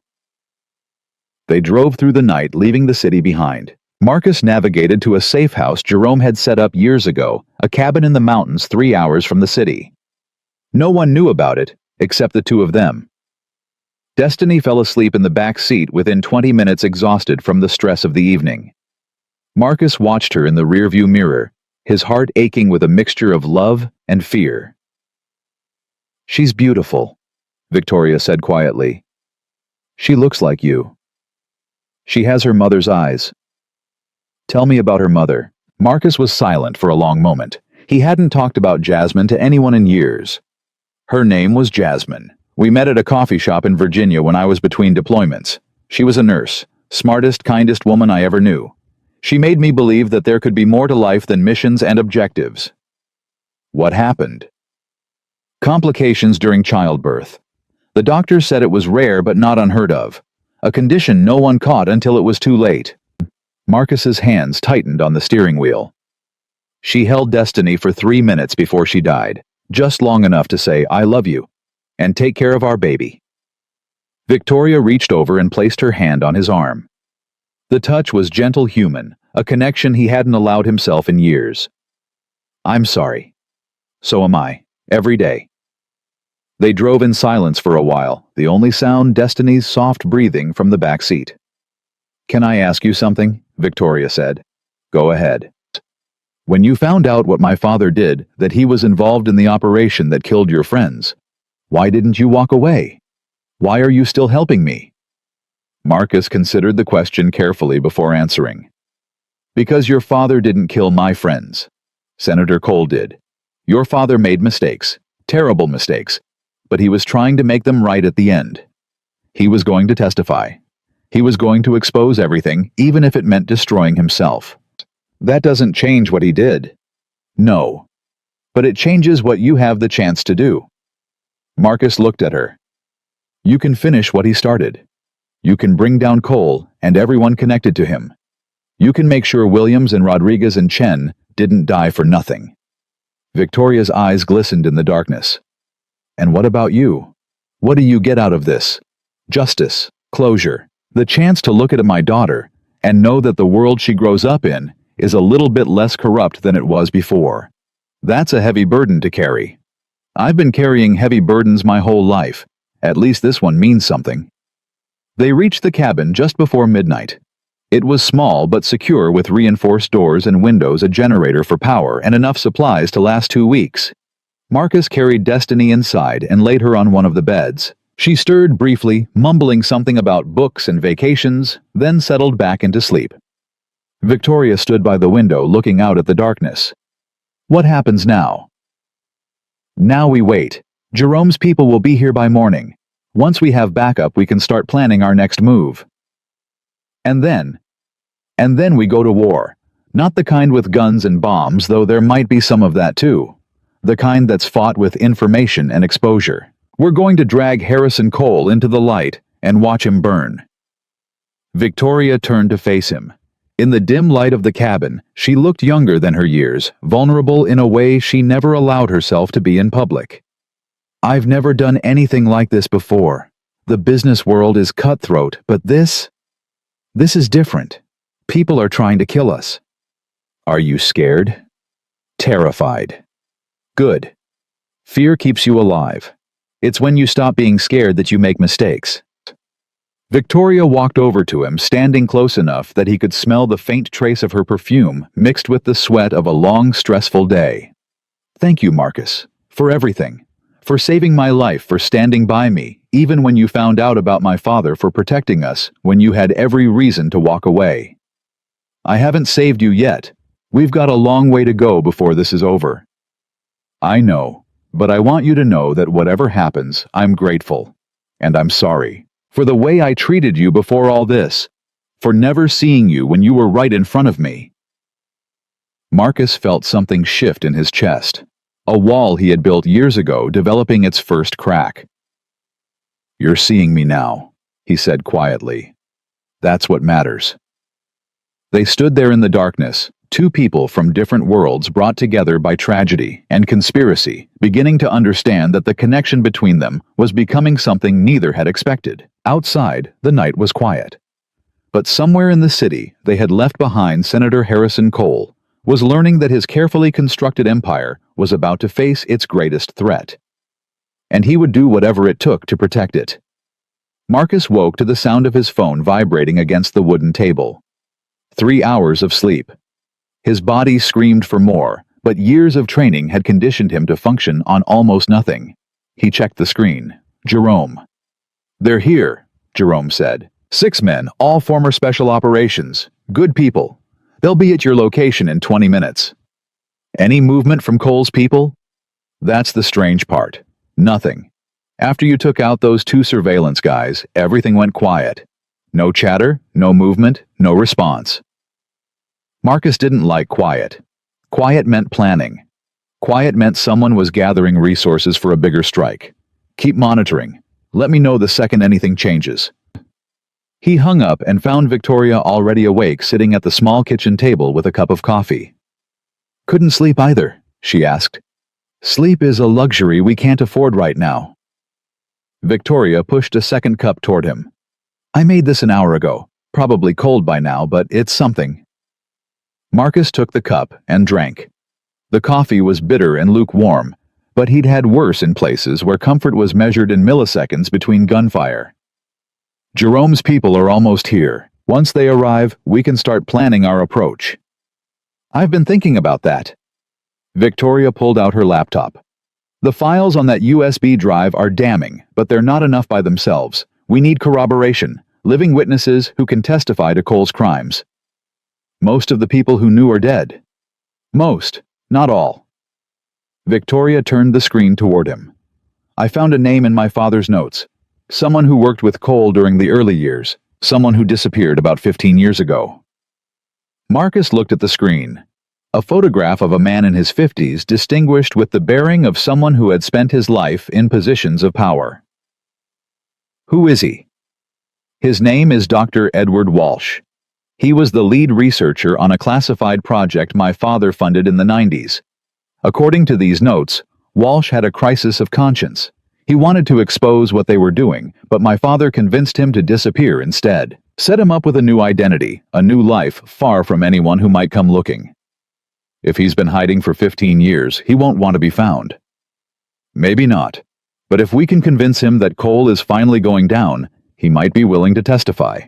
Speaker 1: They drove through the night, leaving the city behind. Marcus navigated to a safe house Jerome had set up years ago, a cabin in the mountains 3 hours from the city. No one knew about it, except the two of them. Destiny fell asleep in the back seat within 20 minutes, exhausted from the stress of the evening. Marcus watched her in the rearview mirror, his heart aching with a mixture of love and fear. She's beautiful, Victoria said quietly. She looks like you. She has her mother's eyes. Tell me about her mother. Marcus was silent for a long moment. He hadn't talked about Jasmine to anyone in years. Her name was Jasmine. We met at a coffee shop in Virginia when I was between deployments. She was a nurse, smartest, kindest woman I ever knew. She made me believe that there could be more to life than missions and objectives. What happened? Complications during childbirth. The doctors said it was rare but not unheard of. A condition no one caught until it was too late. Marcus's hands tightened on the steering wheel. She held Destiny for 3 minutes before she died, just long enough to say, I love you, and take care of our baby. Victoria reached over and placed her hand on his arm. The touch was gentle, human, a connection he hadn't allowed himself in years. I'm sorry. So am I, every day. They drove in silence for a while, the only sound Destiny's soft breathing from the back seat. Can I ask you something? Victoria said. Go ahead. When you found out what my father did, that he was involved in the operation that killed your friends, why didn't you walk away? Why are you still helping me? Marcus considered the question carefully before answering. Because your father didn't kill my friends. Senator Cole did. Your father made mistakes, terrible mistakes, but he was trying to make them right at the end. He was going to testify. He was going to expose everything, even if it meant destroying himself. That doesn't change what he did. No. But it changes what you have the chance to do. Marcus looked at her. You can finish what he started. You can bring down Cole and everyone connected to him. You can make sure Williams and Rodriguez and Chen didn't die for nothing. Victoria's eyes glistened in the darkness. And what about you? What do you get out of this? Justice, closure, the chance to look at my daughter and know that the world she grows up in is a little bit less corrupt than it was before. That's a heavy burden to carry. I've been carrying heavy burdens my whole life. At least this one means something. They reached the cabin just before midnight. It was small but secure with reinforced doors and windows, a generator for power, and enough supplies to last 2 weeks. Marcus carried Destiny inside and laid her on one of the beds. She stirred briefly, mumbling something about books and vacations, then settled back into sleep. Victoria stood by the window looking out at the darkness. What happens now? Now we wait. Jerome's people will be here by morning. Once we have backup, we can start planning our next move. And then we go to war. Not the kind with guns and bombs, though there might be some of that too. The kind that's fought with information and exposure. We're going to drag Harrison Cole into the light and watch him burn. Victoria turned to face him. In the dim light of the cabin, she looked younger than her years, vulnerable in a way she never allowed herself to be in public. I've never done anything like this before. The business world is cutthroat, but this is different. People are trying to kill us. Are you scared? Terrified. Good. Fear keeps you alive. It's when you stop being scared that you make mistakes. Victoria walked over to him, standing close enough that he could smell the faint trace of her perfume mixed with the sweat of a long, stressful day. Thank you, Marcus, for everything. For saving my life, for standing by me, even when you found out about my father, for protecting us when you had every reason to walk away. I haven't saved you yet. We've got a long way to go before this is over. I know, but I want you to know that whatever happens, I'm grateful. And I'm sorry. For the way I treated you before all this. For never seeing you when you were right in front of me. Marcus felt something shift in his chest. A wall he had built years ago developing its first crack. You're seeing me now, he said quietly. That's what matters. They stood there in the darkness, two people from different worlds brought together by tragedy and conspiracy, beginning to understand that the connection between them was becoming something neither had expected. Outside, the night was quiet. But somewhere in the city they had left behind, Senator Harrison Cole was learning that his carefully constructed empire was about to face its greatest threat. And he would do whatever it took to protect it. Marcus woke to the sound of his phone vibrating against the wooden table. 3 hours of sleep. His body screamed for more, but years of training had conditioned him to function on almost nothing. He checked the screen. Jerome. They're here, Jerome said. 6 men, all former special operations. Good people. They'll be at your location in 20 minutes. Any movement from Cole's people? That's the strange part. Nothing. After you took out those 2 surveillance guys, everything went quiet. No chatter, no movement, no response. Marcus didn't like quiet. Quiet meant planning. Quiet meant someone was gathering resources for a bigger strike. Keep monitoring. Let me know the second anything changes. He hung up and found Victoria already awake, sitting at the small kitchen table with a cup of coffee. Couldn't sleep either, she asked. Sleep is a luxury we can't afford right now. Victoria pushed a second cup toward him. I made this an hour ago. Probably cold by now, but it's something. Marcus took the cup and drank. The coffee was bitter and lukewarm, but he'd had worse in places where comfort was measured in milliseconds between gunfire. Jerome's people are almost here. Once they arrive, we can start planning our approach. I've been thinking about that. Victoria pulled out her laptop. The files on that USB drive are damning, but they're not enough by themselves. We need corroboration, living witnesses who can testify to Cole's crimes. Most of the people who knew are dead. Most, not all. Victoria turned the screen toward him. I found a name in my father's notes. Someone who worked with Cole during the early years. Someone who disappeared about 15 years ago. Marcus looked at the screen. A photograph of a man in his 50s distinguished with the bearing of someone who had spent his life in positions of power. Who is he? His name is Dr. Edward Walsh. He was the lead researcher on a classified project my father funded in the 90s. According to these notes, Walsh had a crisis of conscience. He wanted to expose what they were doing, but my father convinced him to disappear instead. Set him up with a new identity, a new life far from anyone who might come looking. If he's been hiding for 15 years, he won't want to be found. Maybe not. But if we can convince him that Cole is finally going down, he might be willing to testify.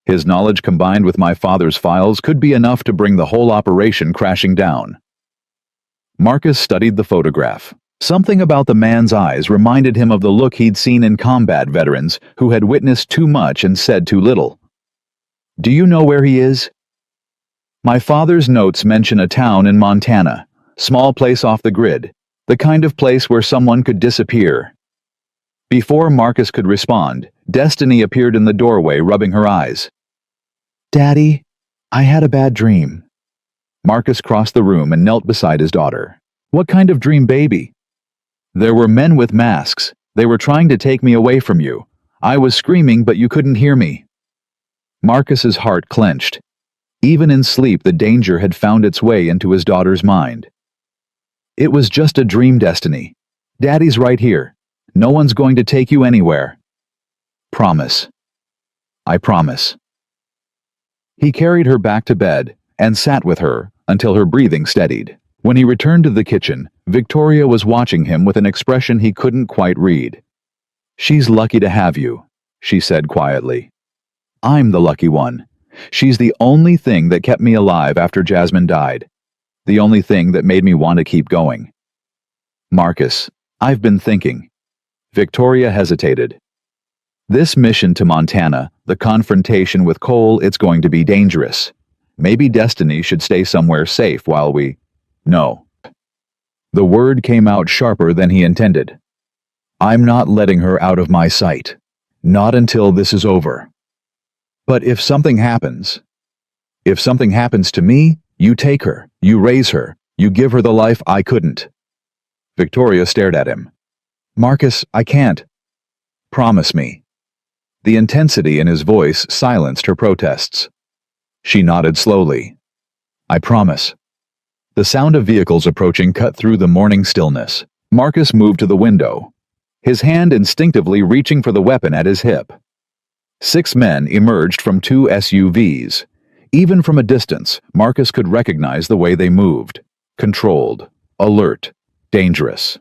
Speaker 1: His knowledge combined with my father's files could be enough to bring the whole operation crashing down. Marcus studied the photograph. Something about the man's eyes reminded him of the look he'd seen in combat veterans who had witnessed too much and said too little. Do you know where he is? My father's notes mention a town in Montana, small place off the grid, the kind of place where someone could disappear. Before Marcus could respond, Destiny appeared in the doorway, rubbing her eyes. Daddy, I had a bad dream. Marcus crossed the room and knelt beside his daughter. What kind of dream, baby? There were men with masks. They were trying to take me away from you. I was screaming, but you couldn't hear me. Marcus's heart clenched. Even in sleep, the danger had found its way into his daughter's mind. It was just a dream, Destiny. Daddy's right here. No one's going to take you anywhere. Promise. I promise. He carried her back to bed and sat with her until her breathing steadied. When he returned to the kitchen, Victoria was watching him with an expression he couldn't quite read. She's lucky to have you, she said quietly. I'm the lucky one. She's the only thing that kept me alive after Jasmine died. The only thing that made me want to keep going. Marcus, I've been thinking. Victoria hesitated. This mission to Montana, the confrontation with Cole, it's going to be dangerous. Maybe Destiny should stay somewhere safe while we... No. The word came out sharper than he intended. I'm not letting her out of my sight. Not until this is over. But if something happens... If something happens to me, you take her, you raise her, you give her the life I couldn't. Victoria stared at him. Marcus, I can't. Promise me. The intensity in his voice silenced her protests. She nodded slowly. I promise. The sound of vehicles approaching cut through the morning stillness. Marcus moved to the window, his hand instinctively reaching for the weapon at his hip. 6 men emerged from 2 SUVs. Even from a distance, Marcus could recognize the way they moved. Controlled, alert, dangerous.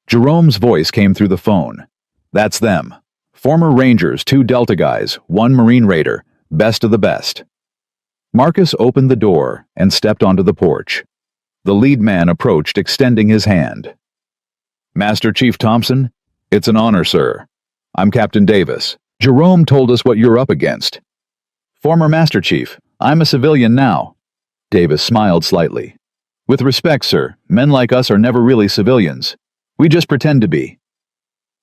Speaker 1: Jerome's voice came through the phone. That's them. Former Rangers, 2 Delta guys, 1 Marine Raider, best of the best. Marcus opened the door and stepped onto the porch. The lead man approached, extending his hand. Master Chief Thompson, it's an honor, sir. I'm Captain Davis. Jerome told us what you're up against. Former Master Chief, I'm a civilian now. Davis smiled slightly. With respect, sir, men like us are never really civilians. We just pretend to be.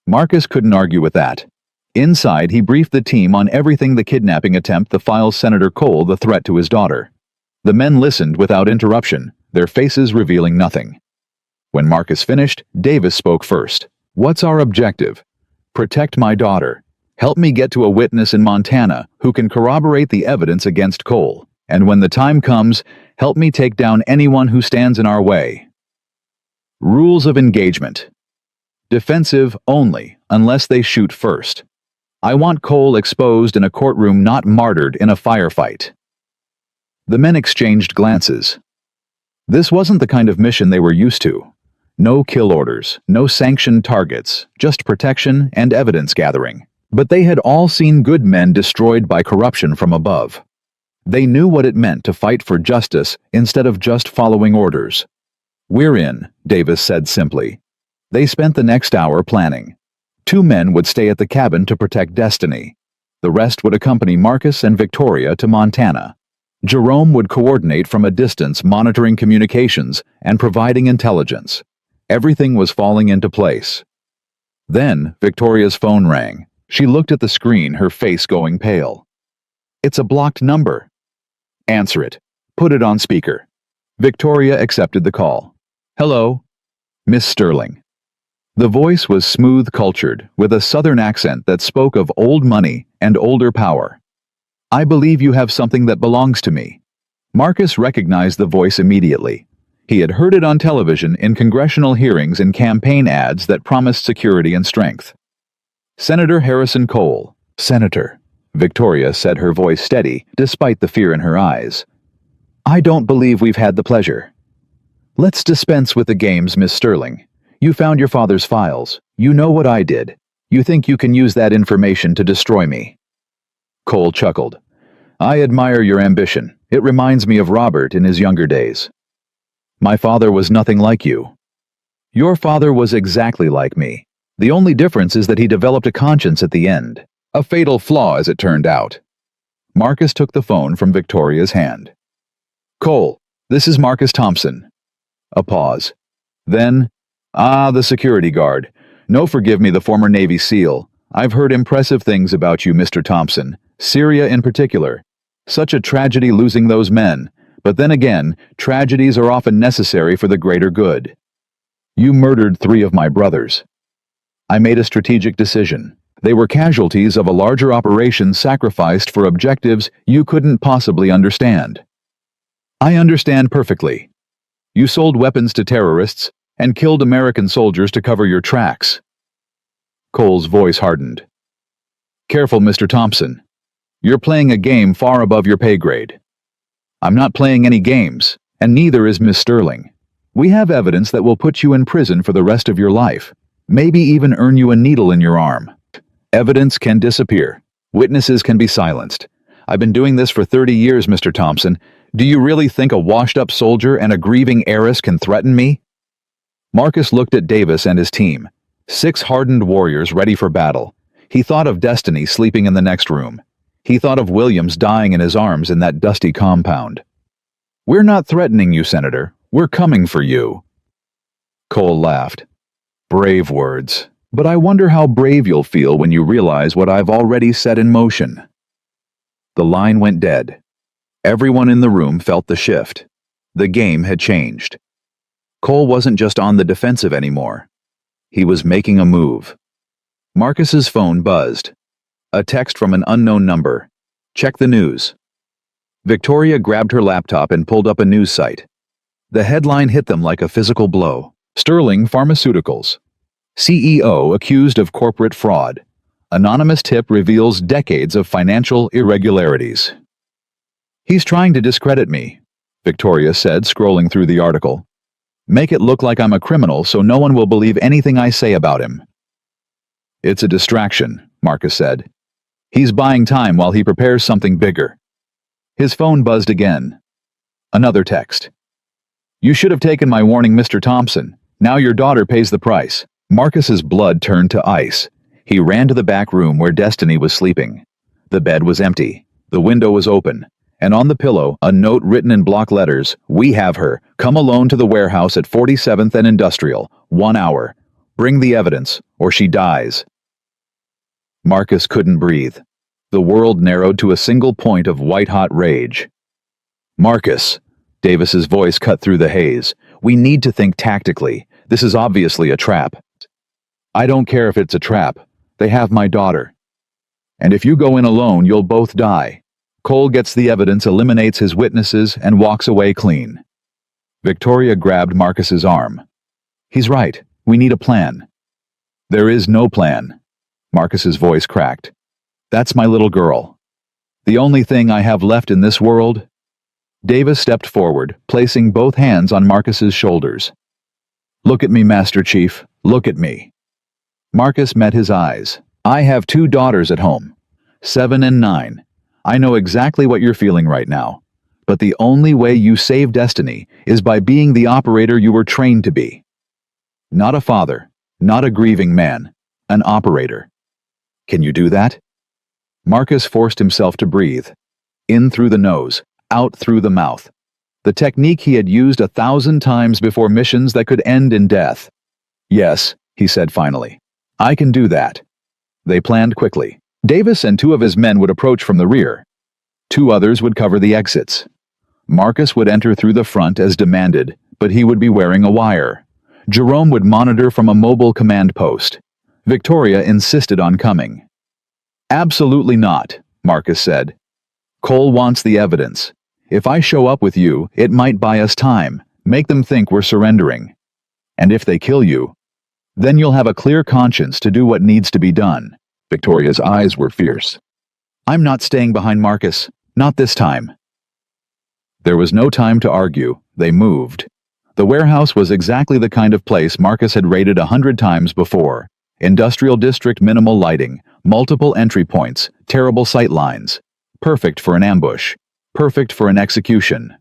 Speaker 1: Marcus couldn't argue with that. Inside, he briefed the team on everything: the kidnapping attempt, the files, Senator Cole, the threat to his daughter. The men listened without interruption, their faces revealing nothing. When Marcus finished, Davis spoke first. What's our objective? Protect my daughter. Help me get to a witness in Montana who can corroborate the evidence against Cole. And when the time comes, help me take down anyone who stands in our way. Rules of engagement. Defensive only, unless they shoot first. I want Cole exposed in a courtroom, not martyred in a firefight. The men exchanged glances. This wasn't the kind of mission they were used to. No kill orders, no sanctioned targets, just protection and evidence gathering. But they had all seen good men destroyed by corruption from above. They knew what it meant to fight for justice instead of just following orders. We're in, Davis said simply. They spent the next hour planning. 2 men would stay at the cabin to protect Destiny. The rest would accompany Marcus and Victoria to Montana. Jerome would coordinate from a distance, monitoring communications and providing intelligence. Everything was falling into place. Then Victoria's phone rang. She looked at the screen, her face going pale. It's a blocked number. Answer it. Put it on speaker. Victoria accepted the call. "Hello, Miss Sterling." The voice was smooth-cultured, with a southern accent that spoke of old money and older power. "I believe you have something that belongs to me." Marcus recognized the voice immediately. He had heard it on television in congressional hearings and campaign ads that promised security and strength. "Senator Harrison Cole." "Senator," Victoria said, her voice steady, despite the fear in her eyes. "I don't believe we've had the pleasure." "Let's dispense with the games, Miss Sterling. You found your father's files. You know what I did. You think you can use that information to destroy me." Cole chuckled. "I admire your ambition. It reminds me of Robert in his younger days." "My father was nothing like you." "Your father was exactly like me. The only difference is that he developed a conscience at the end. A fatal flaw, as it turned out." Marcus took the phone from Victoria's hand. "Cole, this is Marcus Thompson." A pause. Then, the security guard. "No, forgive me, the former Navy SEAL. I've heard impressive things about you, Mr. Thompson. Syria in particular. Such a tragedy losing those men. But then again, tragedies are often necessary for the greater good. You murdered 3 of my brothers. I made a strategic decision. They were casualties of a larger operation sacrificed for objectives you couldn't possibly understand." "I understand perfectly. You sold weapons to terrorists and killed American soldiers to cover your tracks." Cole's voice hardened. "Careful, Mr. Thompson. You're playing a game far above your pay grade." "I'm not playing any games, and neither is Miss Sterling. We have evidence that will put you in prison for the rest of your life, maybe even earn you a needle in your arm. Evidence can disappear. Witnesses can be silenced. I've been doing this for 30 years, Mr. Thompson. Do you really think a washed-up soldier and a grieving heiress can threaten me?" Marcus looked at Davis and his team, 6 hardened warriors ready for battle. He thought of Destiny sleeping in the next room. He thought of Williams dying in his arms in that dusty compound. "We're not threatening you, Senator. We're coming for you." Cole laughed. "Brave words. But I wonder how brave you'll feel when you realize what I've already set in motion." The line went dead. Everyone in the room felt the shift. The game had changed. Cole wasn't just on the defensive anymore. He was making a move. Marcus's phone buzzed. A text from an unknown number. "Check the news." Victoria grabbed her laptop and pulled up a news site. The headline hit them like a physical blow. "Sterling Pharmaceuticals. CEO accused of corporate fraud. Anonymous tip reveals decades of financial irregularities." "He's trying to discredit me," Victoria said, scrolling through the article. "Make it look like I'm a criminal so no one will believe anything I say about him." "It's a distraction," Marcus said. "He's buying time while he prepares something bigger." His phone buzzed again. Another text. "You should have taken my warning, Mr. Thompson. Now your daughter pays the price." Marcus's blood turned to ice. He ran to the back room where Destiny was sleeping. The bed was empty. The window was open. And on the pillow, a note written in block letters, "We have her. Come alone to the warehouse at 47th and Industrial. 1 hour. Bring the evidence, or she dies." Marcus couldn't breathe. The world narrowed to a single point of white-hot rage. "Marcus," Davis's voice cut through the haze, "we need to think tactically. This is obviously a trap." "I don't care if it's a trap. They have my daughter. And if you go in alone, you'll both die. Cole gets the evidence, eliminates his witnesses, and walks away clean." Victoria grabbed Marcus's arm. "He's right. We need a plan." "There is no plan." Marcus's voice cracked. "That's my little girl. The only thing I have left in this world." Davis stepped forward, placing both hands on Marcus's shoulders. "Look at me, Master Chief. Look at me." Marcus met his eyes. "I have 2 daughters at home, 7 and 9. I know exactly what you're feeling right now. But the only way you save Destiny is by being the operator you were trained to be. Not a father, not a grieving man, an operator. Can you do that?" Marcus forced himself to breathe. In through the nose, out through the mouth. The technique he had used 1,000 times before missions that could end in death. "Yes," he said finally. "I can do that." They planned quickly. Davis and 2 of his men would approach from the rear. 2 others would cover the exits. Marcus would enter through the front as demanded, but he would be wearing a wire. Jerome would monitor from a mobile command post. Victoria insisted on coming. "Absolutely not," Marcus said. "Cole wants the evidence. If I show up with you, it might buy us time, make them think we're surrendering. And if they kill you, then you'll have a clear conscience to do what needs to be done." Victoria's eyes were fierce. "I'm not staying behind Marcus. Not this time." There was no time to argue. They moved. The warehouse was exactly the kind of place Marcus had raided 100 times before. Industrial district, minimal lighting, multiple entry points, terrible sight lines. Perfect for an ambush. Perfect for an execution.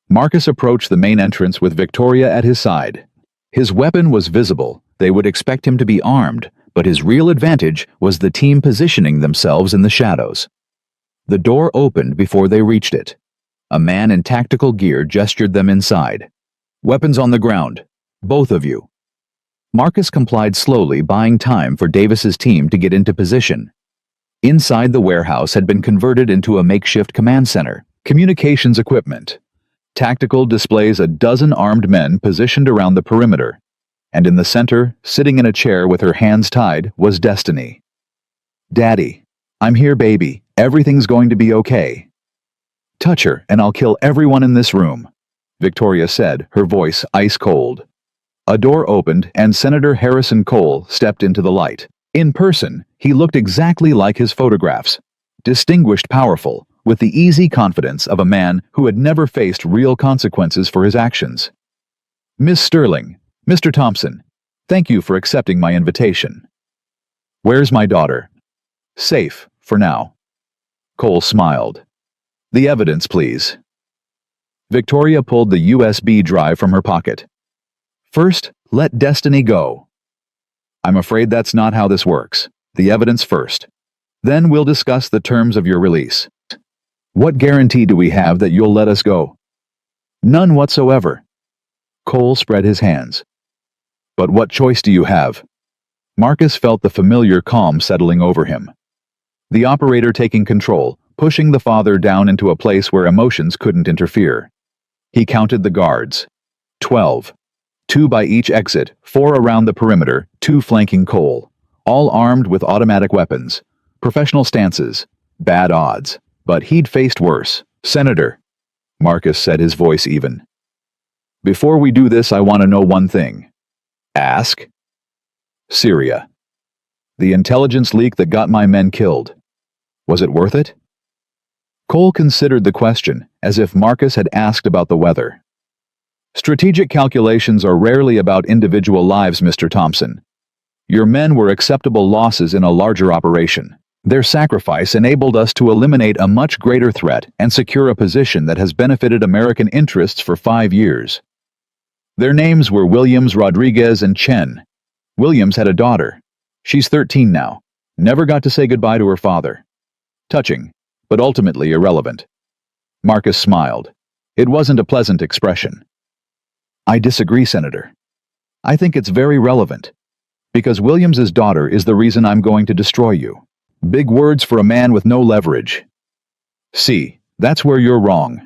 Speaker 1: Marcus approached the main entrance with Victoria at his side. His weapon was visible. They would expect him to be armed, but his real advantage was the team positioning themselves in the shadows. The door opened before they reached it. A man in tactical gear gestured them inside. "Weapons on the ground. Both of you." Marcus complied slowly, buying time for Davis's team to get into position. Inside, the warehouse had been converted into a makeshift command center. Communications equipment. Tactical displays, a dozen armed men positioned around the perimeter. And in the center, sitting in a chair with her hands tied, was Destiny. "Daddy, I'm here, baby. Everything's going to be okay." "Touch her, and I'll kill everyone in this room," Victoria said, her voice ice cold. A door opened, and Senator Harrison Cole stepped into the light. In person, he looked exactly like his photographs. Distinguished, powerful, with the easy confidence of a man who had never faced real consequences for his actions. "Miss Sterling, Mr. Thompson, thank you for accepting my invitation." "Where's my daughter?" "Safe, for now." Cole smiled. "The evidence, please." Victoria pulled the USB drive from her pocket. "First, let Destiny go." "I'm afraid that's not how this works. The evidence first. Then we'll discuss the terms of your release." "What guarantee do we have that you'll let us go?" "None whatsoever." Cole spread his hands. "But what choice do you have?" Marcus felt the familiar calm settling over him. The operator taking control, pushing the father down into a place where emotions couldn't interfere. He counted the guards. 12. 2 by each exit, 4 around the perimeter, 2 flanking Cole. All armed with automatic weapons. Professional stances. Bad odds. But he'd faced worse. "Senator," Marcus said, his voice even. "Before we do this, I want to know one thing." "Ask." "Syria. The intelligence leak that got my men killed. Was it worth it?" Cole considered the question, as if Marcus had asked about the weather. "Strategic calculations are rarely about individual lives, Mr. Thompson. Your men were acceptable losses in a larger operation. Their sacrifice enabled us to eliminate a much greater threat and secure a position that has benefited American interests for 5 years. Their names were Williams, Rodriguez, and Chen. Williams had a daughter. She's 13 now. Never got to say goodbye to her father. Touching, but ultimately irrelevant." Marcus smiled. It wasn't a pleasant expression. "I disagree, Senator. I think it's very relevant. Because Williams's daughter is the reason I'm going to destroy you." Big words for a man with no leverage. "See, that's where you're wrong."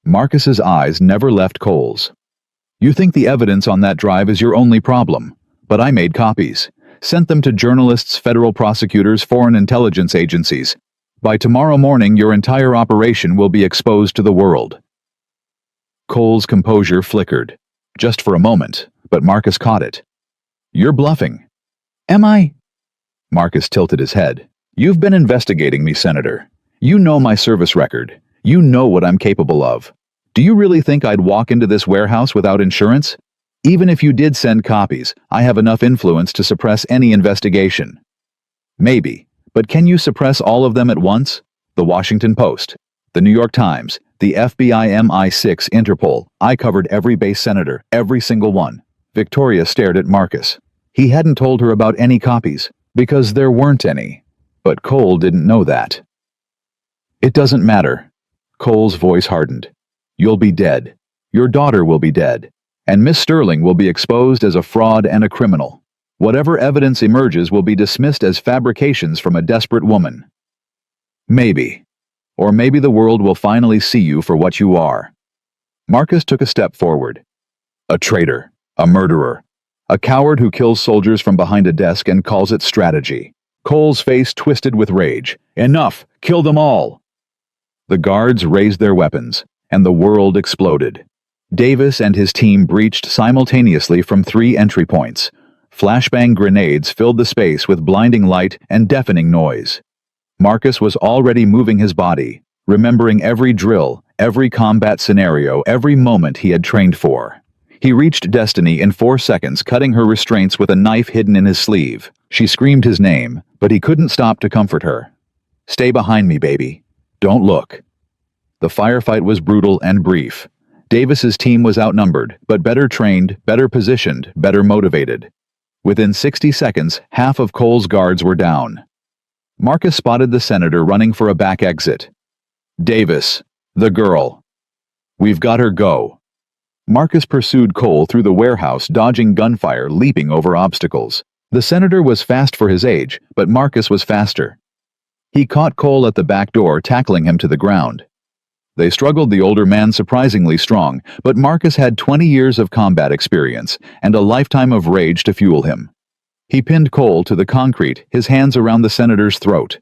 Speaker 1: Marcus's eyes never left Cole's. "You think the evidence on that drive is your only problem, but I made copies, sent them to journalists, federal prosecutors, foreign intelligence agencies. By tomorrow morning, your entire operation will be exposed to the world." Cole's composure flickered, just for a moment, but Marcus caught it. "You're bluffing." "Am I?" Marcus tilted his head. "You've been investigating me, Senator. You know my service record. You know what I'm capable of. Do you really think I'd walk into this warehouse without insurance? Even if you did send copies, I have enough influence to suppress any investigation." "Maybe, but can you suppress all of them at once? The Washington Post, the New York Times, the FBI, MI6, Interpol. I covered every base, Senator, every single one." Victoria stared at Marcus. He hadn't told her about any copies, because there weren't any. But Cole didn't know that. "It doesn't matter." Cole's voice hardened. "You'll be dead. Your daughter will be dead. And Miss Sterling will be exposed as a fraud and a criminal. Whatever evidence emerges will be dismissed as fabrications from a desperate woman. Maybe. Or maybe the world will finally see you for what you are." Marcus took a step forward. A traitor. A murderer. A coward who kills soldiers from behind a desk and calls it strategy. Cole's face twisted with rage. Enough! Kill them all! The guards raised their weapons, and the world exploded. Davis and his team breached simultaneously from 3 entry points. Flashbang grenades filled the space with blinding light and deafening noise. Marcus was already moving his body, remembering every drill, every combat scenario, every moment he had trained for. He reached Destiny in 4 seconds, cutting her restraints with a knife hidden in his sleeve. She screamed his name, but he couldn't stop to comfort her. Stay behind me, baby. Don't look. The firefight was brutal and brief. Davis's team was outnumbered, but better trained, better positioned, better motivated. Within 60 seconds, half of Cole's guards were down. Marcus spotted the senator running for a back exit. Davis, the girl. We've got her, go. Marcus pursued Cole through the warehouse, dodging gunfire, leaping over obstacles. The senator was fast for his age, but Marcus was faster. He caught Cole at the back door, tackling him to the ground. They struggled, the older man surprisingly strong, but Marcus had 20 years of combat experience and a lifetime of rage to fuel him. He pinned Cole to the concrete, his hands around the senator's throat.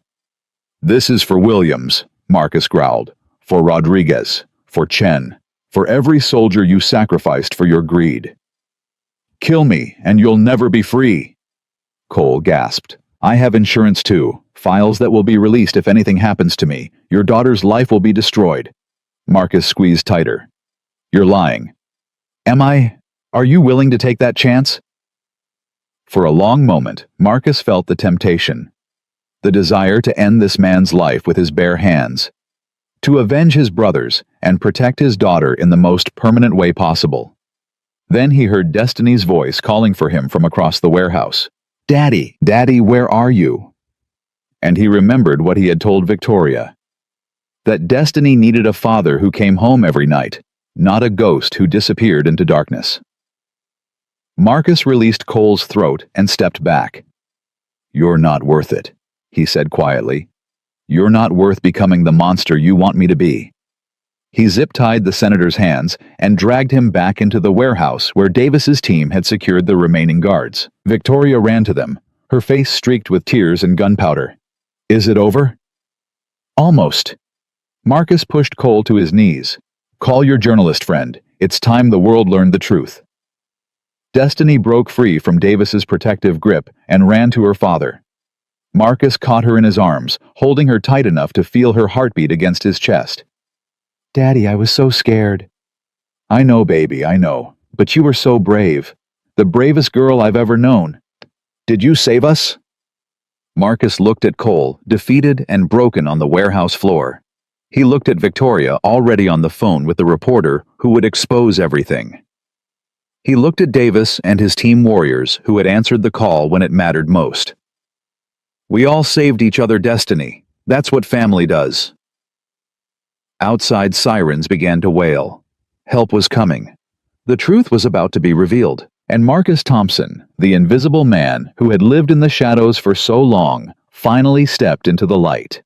Speaker 1: This is for Williams, Marcus growled. For Rodriguez. For Chen. For every soldier you sacrificed for your greed. Kill me, and you'll never be free. Cole gasped. I have insurance too. Files that will be released if anything happens to me. Your daughter's life will be destroyed. Marcus squeezed tighter. You're lying. Am I? Are you willing to take that chance? For a long moment, Marcus felt the temptation. The desire to end this man's life with his bare hands. To avenge his brothers and protect his daughter in the most permanent way possible. Then he heard Destiny's voice calling for him from across the warehouse. Daddy, Daddy, where are you? And he remembered what he had told Victoria. That Destiny needed a father who came home every night, not a ghost who disappeared into darkness. Marcus released Cole's throat and stepped back. You're not worth it, he said quietly. You're not worth becoming the monster you want me to be. He zip-tied the senator's hands and dragged him back into the warehouse where Davis's team had secured the remaining guards. Victoria ran to them, her face streaked with tears and gunpowder. Is it over? Almost. Marcus pushed Cole to his knees. Call your journalist friend. It's time the world learned the truth. Destiny broke free from Davis's protective grip and ran to her father. Marcus caught her in his arms, holding her tight enough to feel her heartbeat against his chest. Daddy, I was so scared. I know, baby, I know. But you were so brave. The bravest girl I've ever known. Did you save us? Marcus looked at Cole, defeated and broken on the warehouse floor. He looked at Victoria, already on the phone with the reporter who would expose everything. He looked at Davis and his team warriors who had answered the call when it mattered most. We all saved each other, Destiny. That's what family does. Outside, sirens began to wail. Help was coming. The truth was about to be revealed, and Marcus Thompson, the invisible man who had lived in the shadows for so long, finally stepped into the light.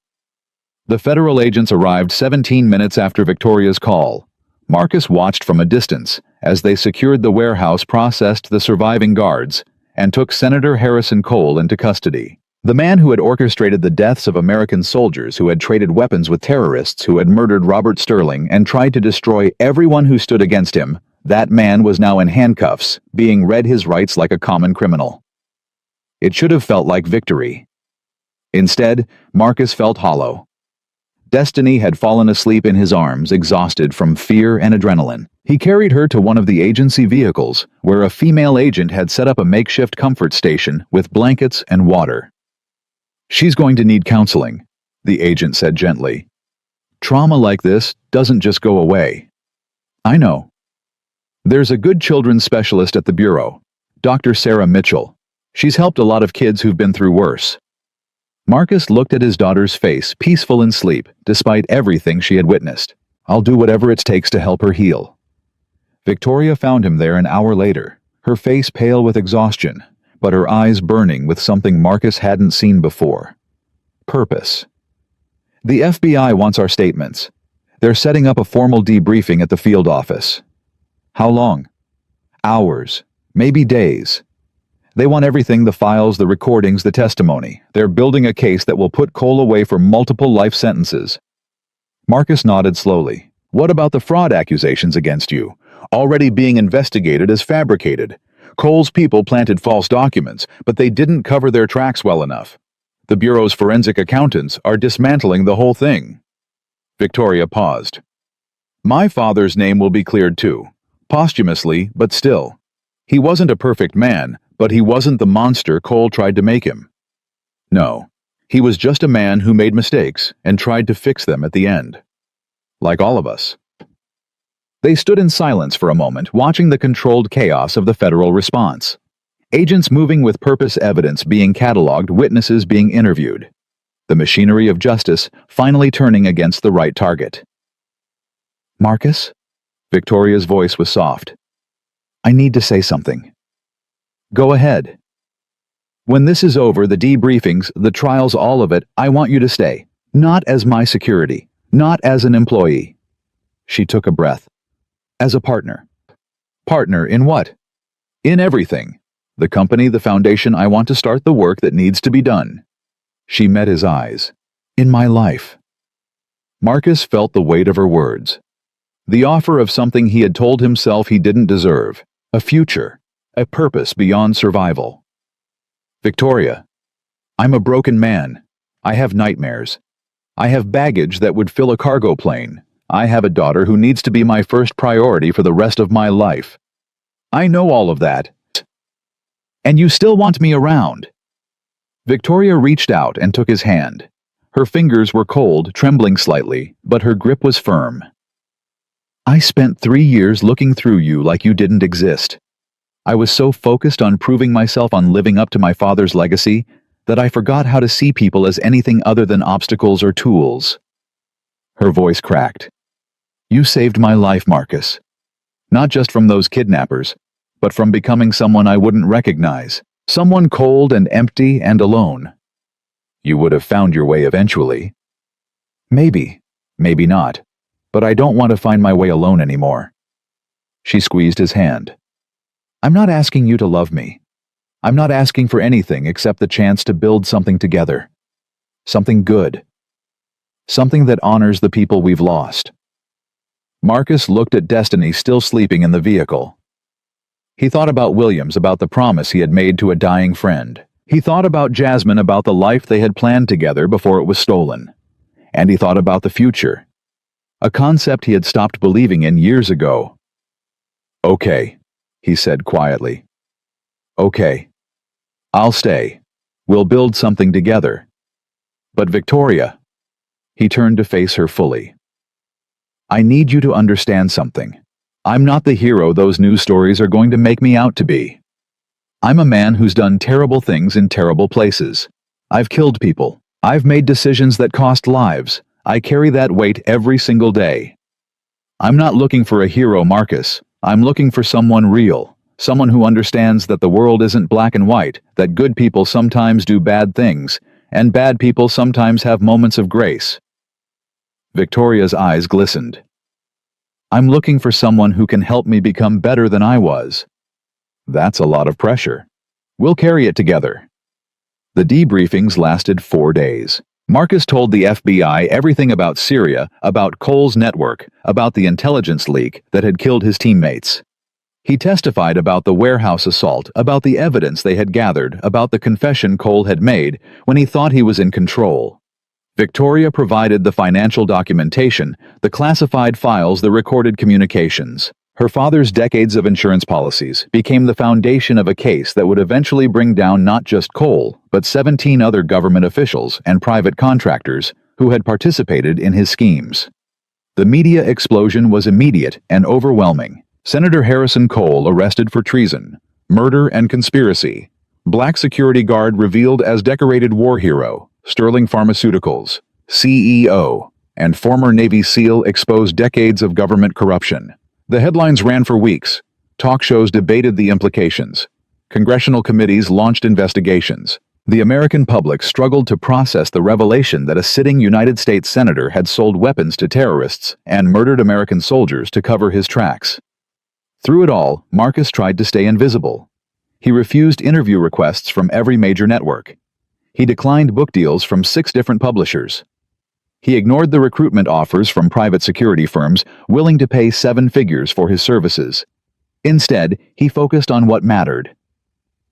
Speaker 1: The federal agents arrived 17 minutes after Victoria's call. Marcus watched from a distance as they secured the warehouse, processed the surviving guards, and took Senator Harrison Cole into custody. The man who had orchestrated the deaths of American soldiers, who had traded weapons with terrorists, who had murdered Robert Sterling and tried to destroy everyone who stood against him, that man was now in handcuffs, being read his rights like a common criminal. It should have felt like victory. Instead, Marcus felt hollow. Destiny had fallen asleep in his arms, exhausted from fear and adrenaline. He carried her to one of the agency vehicles, where a female agent had set up a makeshift comfort station with blankets and water. She's going to need counseling, the agent said gently. Trauma like this doesn't just go away. I know. There's a good children's specialist at the Bureau, Dr. Sarah Mitchell. She's helped a lot of kids who've been through worse. Marcus looked at his daughter's face, peaceful in sleep, despite everything she had witnessed. I'll do whatever it takes to help her heal. Victoria found him there an hour later, her face pale with exhaustion, but her eyes burning with something Marcus hadn't seen before. Purpose. The FBI wants our statements. They're setting up a formal debriefing at the field office. How long? Hours. Maybe days. They want everything, the files, the recordings, the testimony. They're building a case that will put Cole away for multiple life sentences. Marcus nodded slowly. What about the fraud accusations against you? Already being investigated as fabricated. Cole's people planted false documents, but they didn't cover their tracks well enough. The Bureau's forensic accountants are dismantling the whole thing. Victoria paused. My father's name will be cleared too. Posthumously, but still. He wasn't a perfect man, but he wasn't the monster Cole tried to make him. No, he was just a man who made mistakes and tried to fix them at the end. Like all of us. They stood in silence for a moment, watching the controlled chaos of the federal response. Agents moving with purpose, evidence being cataloged, witnesses being interviewed. The machinery of justice finally turning against the right target. Marcus? Victoria's voice was soft. I need to say something. Go ahead. When this is over, the debriefings, the trials, all of it, I want you to stay. Not as my security. Not as an employee. She took a breath. As a partner. Partner in what? In everything. The company, the foundation. I want to start the work that needs to be done. She met his eyes. In my life. Marcus felt the weight of her words. The offer of something he had told himself he didn't deserve. A future. A purpose beyond survival. Victoria. I'm a broken man. I have nightmares. I have baggage that would fill a cargo plane. I have a daughter who needs to be my first priority for the rest of my life. I know all of that. And you still want me around. Victoria reached out and took his hand. Her fingers were cold, trembling slightly, but her grip was firm. I spent 3 years looking through you like you didn't exist. I was so focused on proving myself, on living up to my father's legacy, that I forgot how to see people as anything other than obstacles or tools. Her voice cracked. You saved my life, Marcus. Not just from those kidnappers, but from becoming someone I wouldn't recognize, someone cold and empty and alone. You would have found your way eventually. Maybe, maybe not, but I don't want to find my way alone anymore. She squeezed his hand. I'm not asking you to love me. I'm not asking for anything except the chance to build something together. Something good. Something that honors the people we've lost. Marcus looked at Destiny still sleeping in the vehicle. He thought about Williams, about the promise he had made to a dying friend. He thought about Jasmine, about the life they had planned together before it was stolen. And he thought about the future. A concept he had stopped believing in years ago. Okay, he said quietly. Okay. I'll stay. We'll build something together. But Victoria, he turned to face her fully. I need you to understand something. I'm not the hero those news stories are going to make me out to be. I'm a man who's done terrible things in terrible places. I've killed people. I've made decisions that cost lives. I carry that weight every single day. I'm not looking for a hero, Marcus. I'm looking for someone real. Someone who understands that the world isn't black and white, that good people sometimes do bad things, and bad people sometimes have moments of grace. Victoria's eyes glistened. I'm looking for someone who can help me become better than I was. That's a lot of pressure. We'll carry it together. The debriefings lasted 4 days. Marcus told the FBI everything about Syria, about Cole's network, about the intelligence leak that had killed his teammates. He testified about the warehouse assault, about the evidence they had gathered, about the confession Cole had made when he thought he was in control. Victoria provided the financial documentation, the classified files, the recorded communications. Her father's decades of insurance policies became the foundation of a case that would eventually bring down not just Cole, but 17 other government officials and private contractors who had participated in his schemes. The media explosion was immediate and overwhelming. Senator Harrison Cole arrested for treason, murder, and conspiracy. Black security guard revealed as decorated war hero. Sterling Pharmaceuticals, CEO, and former Navy SEAL exposed decades of government corruption. The headlines ran for weeks. Talk shows debated the implications. Congressional committees launched investigations. The American public struggled to process the revelation that a sitting United States senator had sold weapons to terrorists and murdered American soldiers to cover his tracks. Through it all, Marcus tried to stay invisible. He refused interview requests from every major network. He declined book deals from 6 different publishers. He ignored the recruitment offers from private security firms willing to pay 7 figures for his services. Instead, he focused on what mattered.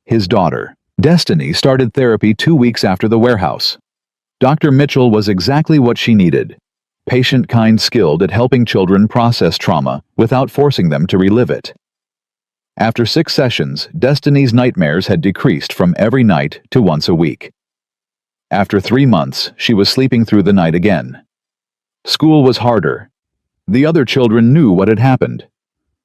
Speaker 1: His daughter. Destiny started therapy 2 weeks after the warehouse. Dr. Mitchell was exactly what she needed. Patient kind, skilled at helping children process trauma without forcing them to relive it. After 6 sessions, Destiny's nightmares had decreased from every night to once a week. After 3 months, she was sleeping through the night again. School was harder. The other children knew what had happened.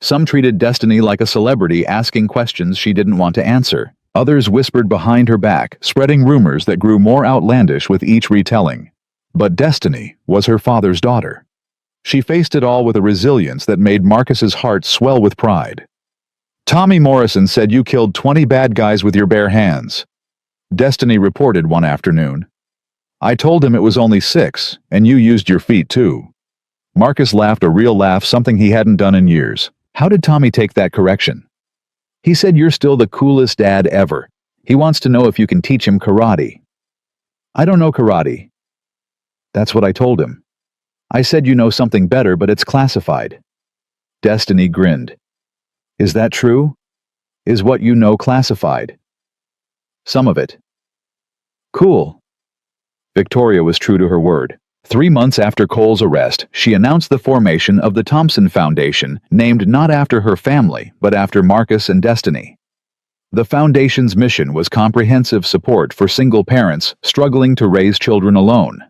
Speaker 1: Some treated Destiny like a celebrity asking questions she didn't want to answer. Others whispered behind her back, spreading rumors that grew more outlandish with each retelling. But Destiny was her father's daughter. She faced it all with a resilience that made Marcus's heart swell with pride. "Tommy Morrison said you killed 20 bad guys with your bare hands," Destiny reported one afternoon. "I told him it was only 6, and you used your feet too." Marcus laughed a real laugh, something he hadn't done in years. How did Tommy take that correction? "He said you're still the coolest dad ever. He wants to know if you can teach him karate." "I don't know karate." That's what I told him. "I said you know something better, but it's classified." Destiny grinned. "Is that true? Is what you know classified?" "Some of it." "Cool." Victoria was true to her word. 3 months after Cole's arrest, she announced the formation of the Thompson Foundation, named not after her family, but after Marcus and Destiny. The foundation's mission was comprehensive support for single parents struggling to raise children alone,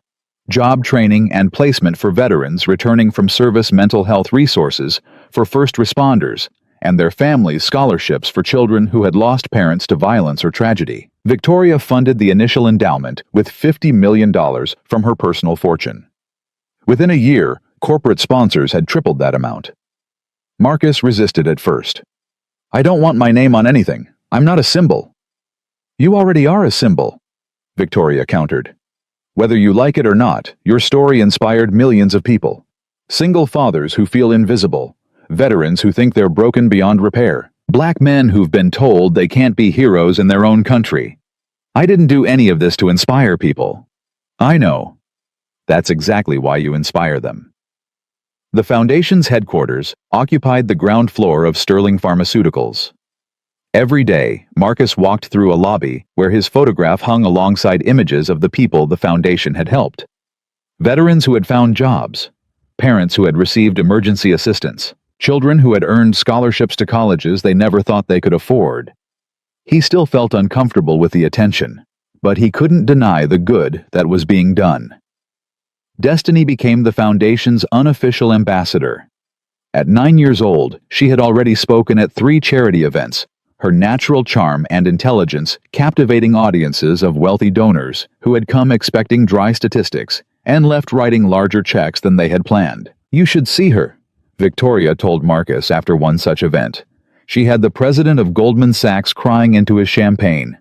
Speaker 1: job training and placement for veterans returning from service, mental health resources for first responders, and their families' scholarships for children who had lost parents to violence or tragedy. Victoria funded the initial endowment with $50 million from her personal fortune. Within a year, corporate sponsors had tripled that amount. Marcus resisted at first. "I don't want my name on anything. I'm not a symbol." "You already are a symbol," Victoria countered. "Whether you like it or not, your story inspired millions of people. Single fathers who feel invisible, veterans who think they're broken beyond repair, Black men who've been told they can't be heroes in their own country. I didn't do any of this to inspire people. I know. That's exactly why you inspire them." The foundation's headquarters occupied the ground floor of Sterling Pharmaceuticals. Every day, Marcus walked through a lobby where his photograph hung alongside images of the people the foundation had helped. Veterans who had found jobs, parents who had received emergency assistance, children who had earned scholarships to colleges they never thought they could afford. He still felt uncomfortable with the attention, but he couldn't deny the good that was being done. Destiny became the foundation's unofficial ambassador. At 9 years old, she had already spoken at 3 charity events, her natural charm and intelligence captivating audiences of wealthy donors who had come expecting dry statistics and left writing larger checks than they had planned. "You should see her," Victoria told Marcus after one such event. She had the president of Goldman Sachs crying into his champagne.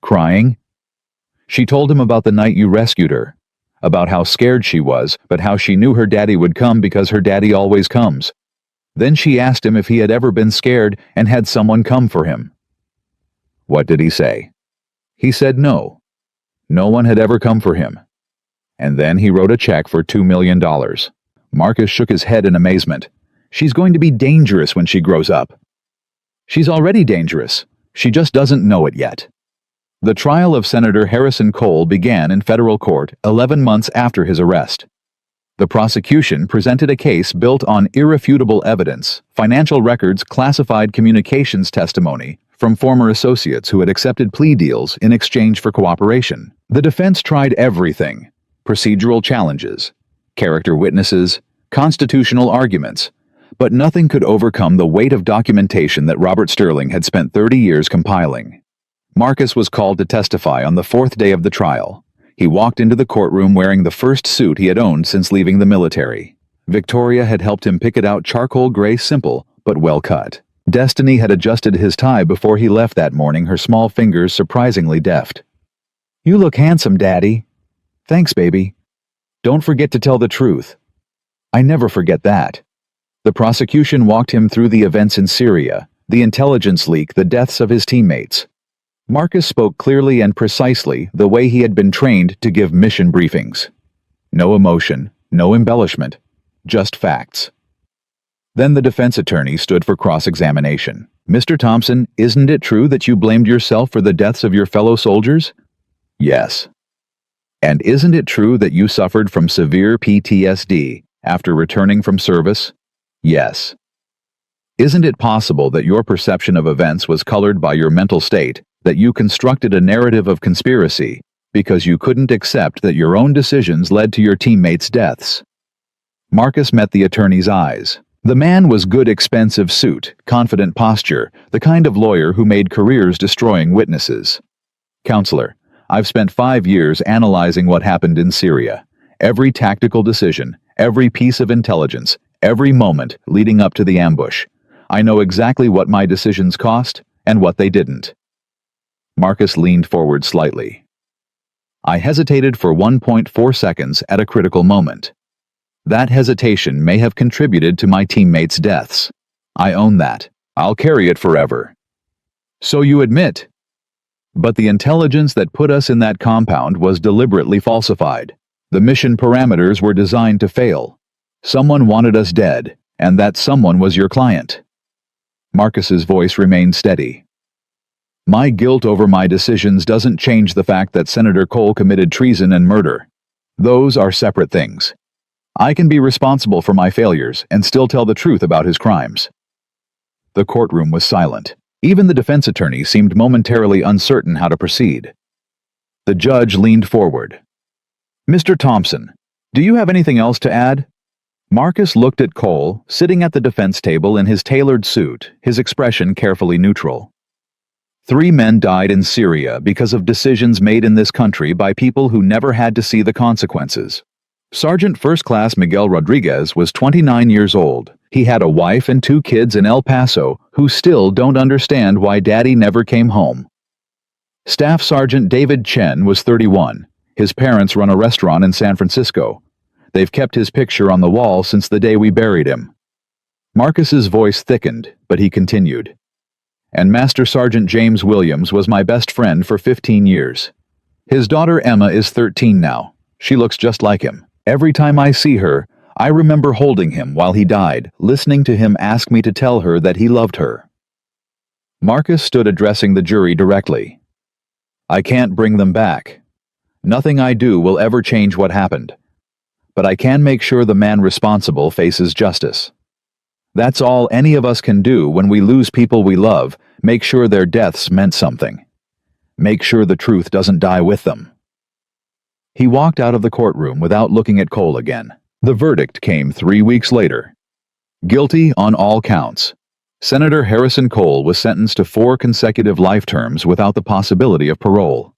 Speaker 1: Crying? She told him about the night you rescued her, about how scared she was, but how she knew her daddy would come because her daddy always comes. Then she asked him if he had ever been scared and had someone come for him. What did he say? He said no. No one had ever come for him. And then he wrote a check for $2 million. Marcus shook his head in amazement. She's going to be dangerous when she grows up. She's already dangerous. She just doesn't know it yet. The trial of Senator Harrison Cole began in federal court 11 months after his arrest. The prosecution presented a case built on irrefutable evidence, financial records, classified communications testimony from former associates who had accepted plea deals in exchange for cooperation. The defense tried everything: procedural challenges, character witnesses, constitutional arguments, but nothing could overcome the weight of documentation that Robert Sterling had spent 30 years compiling. Marcus was called to testify on the 4th day of the trial. He walked into the courtroom wearing the first suit he had owned since leaving the military. Victoria had helped him pick it out charcoal gray, simple but well cut. Destiny had adjusted his tie before he left that morning, her small fingers surprisingly deft. You look handsome, Daddy. Thanks, baby. Don't forget to tell the truth. I never forget that. The prosecution walked him through the events in Syria, the intelligence leak, the deaths of his teammates. Marcus spoke clearly and precisely, the way he had been trained to give mission briefings. No emotion, no embellishment, just facts. Then the defense attorney stood for cross-examination. Mr. Thompson, isn't it true that you blamed yourself for the deaths of your fellow soldiers? Yes. And isn't it true that you suffered from severe PTSD after returning from service? Yes. Isn't it possible that your perception of events was colored by your mental state, that you constructed a narrative of conspiracy because you couldn't accept that your own decisions led to your teammates' deaths? Marcus met the attorney's eyes. The man was good, expensive suit, confident posture, the kind of lawyer who made careers destroying witnesses. Counselor, I've spent 5 years analyzing what happened in Syria. Every tactical decision, every piece of intelligence, every moment leading up to the ambush. I know exactly what my decisions cost and what they didn't. Marcus leaned forward slightly. I hesitated for 1.4 seconds at a critical moment. That hesitation may have contributed to my teammates' deaths. I own that. I'll carry it forever. So you admit? But the intelligence that put us in that compound was deliberately falsified. The mission parameters were designed to fail. Someone wanted us dead, and that someone was your client. Marcus's voice remained steady. My guilt over my decisions doesn't change the fact that Senator Cole committed treason and murder. Those are separate things. I can be responsible for my failures and still tell the truth about his crimes. The courtroom was silent. Even the defense attorney seemed momentarily uncertain how to proceed. The judge leaned forward. Mr. Thompson, do you have anything else to add? Marcus looked at Cole, sitting at the defense table in his tailored suit, his expression carefully neutral. 3 men died in Syria because of decisions made in this country by people who never had to see the consequences. Sergeant First Class Miguel Rodriguez was 29 years old. He had a wife and 2 kids in El Paso who still don't understand why Daddy never came home. Staff Sergeant David Chen was 31. His parents run a restaurant in San Francisco. They've kept his picture on the wall since the day we buried him. Marcus's voice thickened, but he continued. And Master Sergeant James Williams was my best friend for 15 years. His daughter Emma is 13 now. She looks just like him. Every time I see her, I remember holding him while he died, listening to him ask me to tell her that he loved her. Marcus stood addressing the jury directly. I can't bring them back. Nothing I do will ever change what happened. But I can make sure the man responsible faces justice. That's all any of us can do when we lose people we love, make sure their deaths meant something. Make sure the truth doesn't die with them. He walked out of the courtroom without looking at Cole again. The verdict came 3 weeks later. Guilty on all counts. Senator Harrison Cole was sentenced to 4 consecutive life terms without the possibility of parole.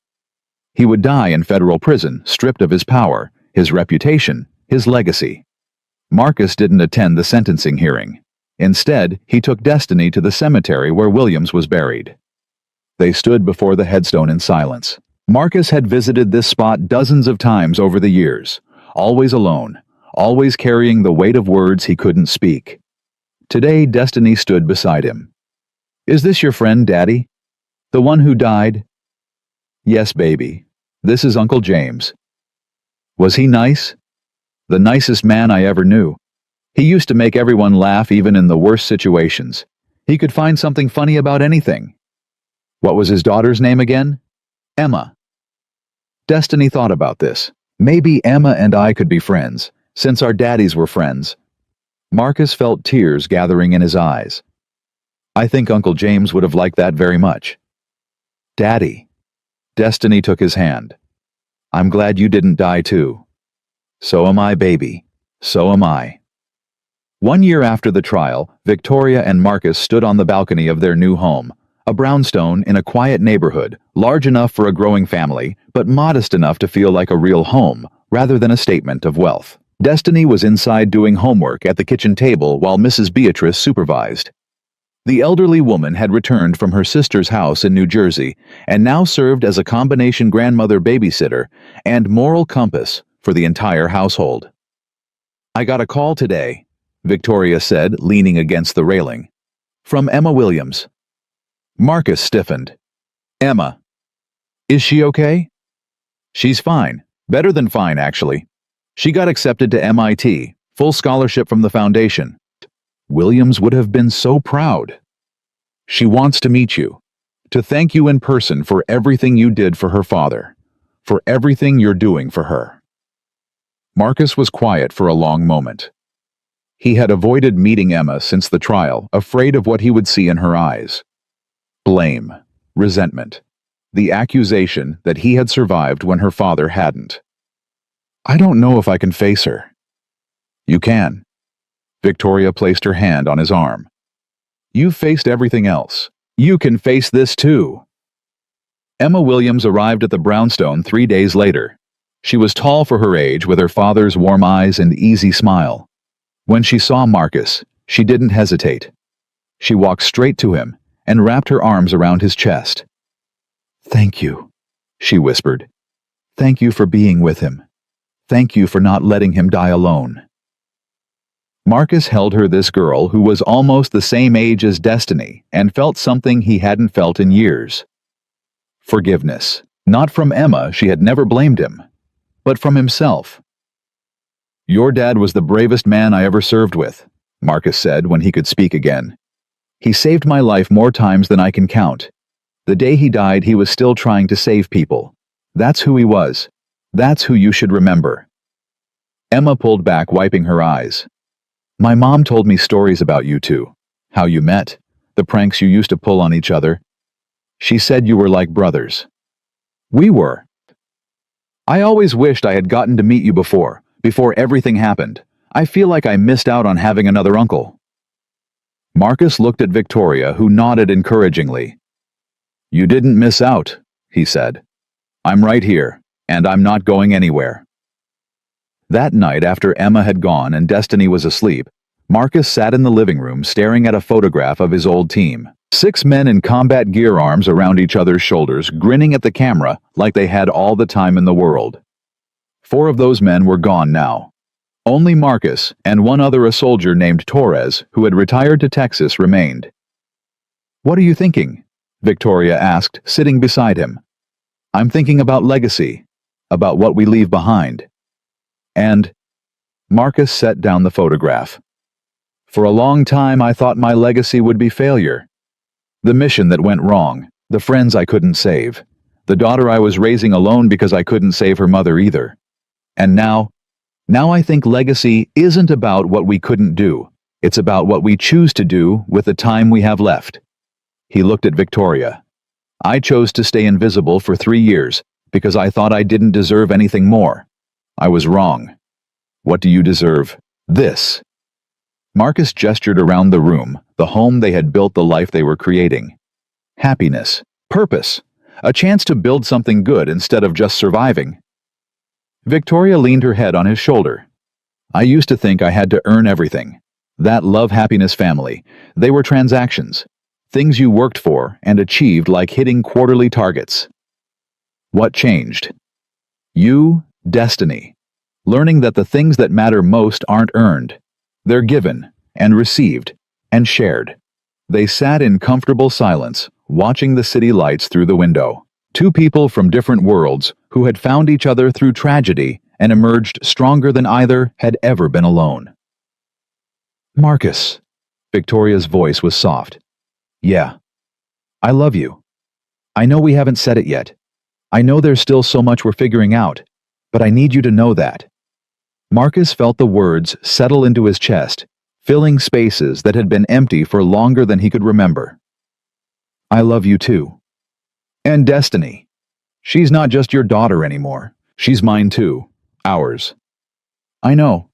Speaker 1: He would die in federal prison, stripped of his power, his reputation, his legacy. Marcus didn't attend the sentencing hearing. Instead, he took Destiny to the cemetery where Williams was buried. They stood before the headstone in silence. Marcus had visited this spot dozens of times over the years, always alone, always carrying the weight of words he couldn't speak. Today, Destiny stood beside him. Is this your friend, Daddy? The one who died? Yes, baby. This is Uncle James. Was he nice? The nicest man I ever knew. He used to make everyone laugh even in the worst situations. He could find something funny about anything. What was his daughter's name again? Emma. Destiny thought about this. Maybe Emma and I could be friends, since our daddies were friends. Marcus felt tears gathering in his eyes. I think Uncle James would have liked that very much. Daddy. Destiny took his hand. I'm glad you didn't die too. So am I, baby. So am I. 1 year after the trial, Victoria and Marcus stood on the balcony of their new home, a brownstone in a quiet neighborhood, large enough for a growing family, but modest enough to feel like a real home, rather than a statement of wealth. Destiny was inside doing homework at the kitchen table while Mrs. Beatrice supervised. The elderly woman had returned from her sister's house in New Jersey and now served as a combination grandmother babysitter and moral compass for the entire household. "I got a call today," Victoria said, leaning against the railing. "From Emma Williams." Marcus stiffened. "Emma. Is she okay?" "She's fine. Better than fine, actually. She got accepted to MIT, full scholarship from the foundation." Williams would have been so proud. "She wants to meet you, to thank you in person for everything you did for her father, for everything you're doing for her." Marcus was quiet for a long moment. He had avoided meeting Emma since the trial, afraid of what he would see in her eyes. Blame, resentment, the accusation that he had survived when her father hadn't. "I don't know if I can face her." "You can." Victoria placed her hand on his arm. "You've faced everything else. You can face this too." Emma Williams arrived at the brownstone 3 days later. She was tall for her age, with her father's warm eyes and easy smile. When she saw Marcus, she didn't hesitate. She walked straight to him and wrapped her arms around his chest. "Thank you," she whispered. "Thank you for being with him. Thank you for not letting him die alone." Marcus held her, this girl who was almost the same age as Destiny, and felt something he hadn't felt in years. Forgiveness. Not from Emma, she had never blamed him, but from himself. "Your dad was the bravest man I ever served with," Marcus said when he could speak again. "He saved my life more times than I can count. The day he died, he was still trying to save people. That's who he was. That's who you should remember." Emma pulled back, wiping her eyes. "My mom told me stories about you two, how you met, the pranks you used to pull on each other. She said you were like brothers." "We were. I always wished I had gotten to meet you before everything happened. I feel like I missed out on having another uncle." Marcus looked at Victoria, who nodded encouragingly. "You didn't miss out," he said. "I'm right here, and I'm not going anywhere." That night, after Emma had gone and Destiny was asleep, Marcus sat in the living room staring at a photograph of his old team. 6 men in combat gear, arms around each other's shoulders, grinning at the camera like they had all the time in the world. 4 of those men were gone now. Only Marcus and one other, a soldier named Torres, who had retired to Texas, remained. "What are you thinking?" Victoria asked, sitting beside him. "I'm thinking about legacy, about what we leave behind." And Marcus set down the photograph. "For a long time I thought my legacy would be failure. The mission that went wrong, the friends I couldn't save, the daughter I was raising alone because I couldn't save her mother either. And now I think legacy isn't about what we couldn't do. It's about what we choose to do with the time we have left." He looked at Victoria. "I chose to stay invisible for 3 years because I thought I didn't deserve anything more. I was wrong. What do you deserve? This." Marcus gestured around the room, the home they had built, the life they were creating. Happiness, purpose, a chance to build something good instead of just surviving. Victoria leaned her head on his shoulder. "I used to think I had to earn everything. That love, happiness, family, they were transactions, things you worked for and achieved, like hitting quarterly targets. What changed? You, Destiny, learning that the things that matter most aren't earned. They're given and received and shared." They sat in comfortable silence, watching the city lights through the window. 2 people from different worlds who had found each other through tragedy and emerged stronger than either had ever been alone. "Marcus," Victoria's voice was soft. "Yeah. I love you. I know we haven't said it yet. I know there's still so much we're figuring out, but I need you to know that." Marcus felt the words settle into his chest, filling spaces that had been empty for longer than he could remember. "I love you too. And Destiny. She's not just your daughter anymore. She's mine too. Ours. I know.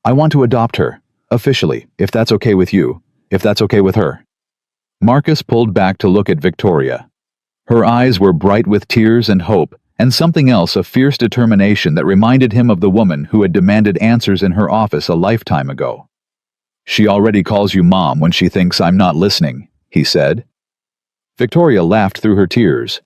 Speaker 1: I want to adopt her, officially, if that's okay with you, if that's okay with her." Marcus pulled back to look at Victoria. Her eyes were bright with tears and hope, and something else, a fierce determination that reminded him of the woman who had demanded answers in her office a lifetime ago. She already calls you Mom when she thinks I'm not listening, he said. Victoria laughed through her tears.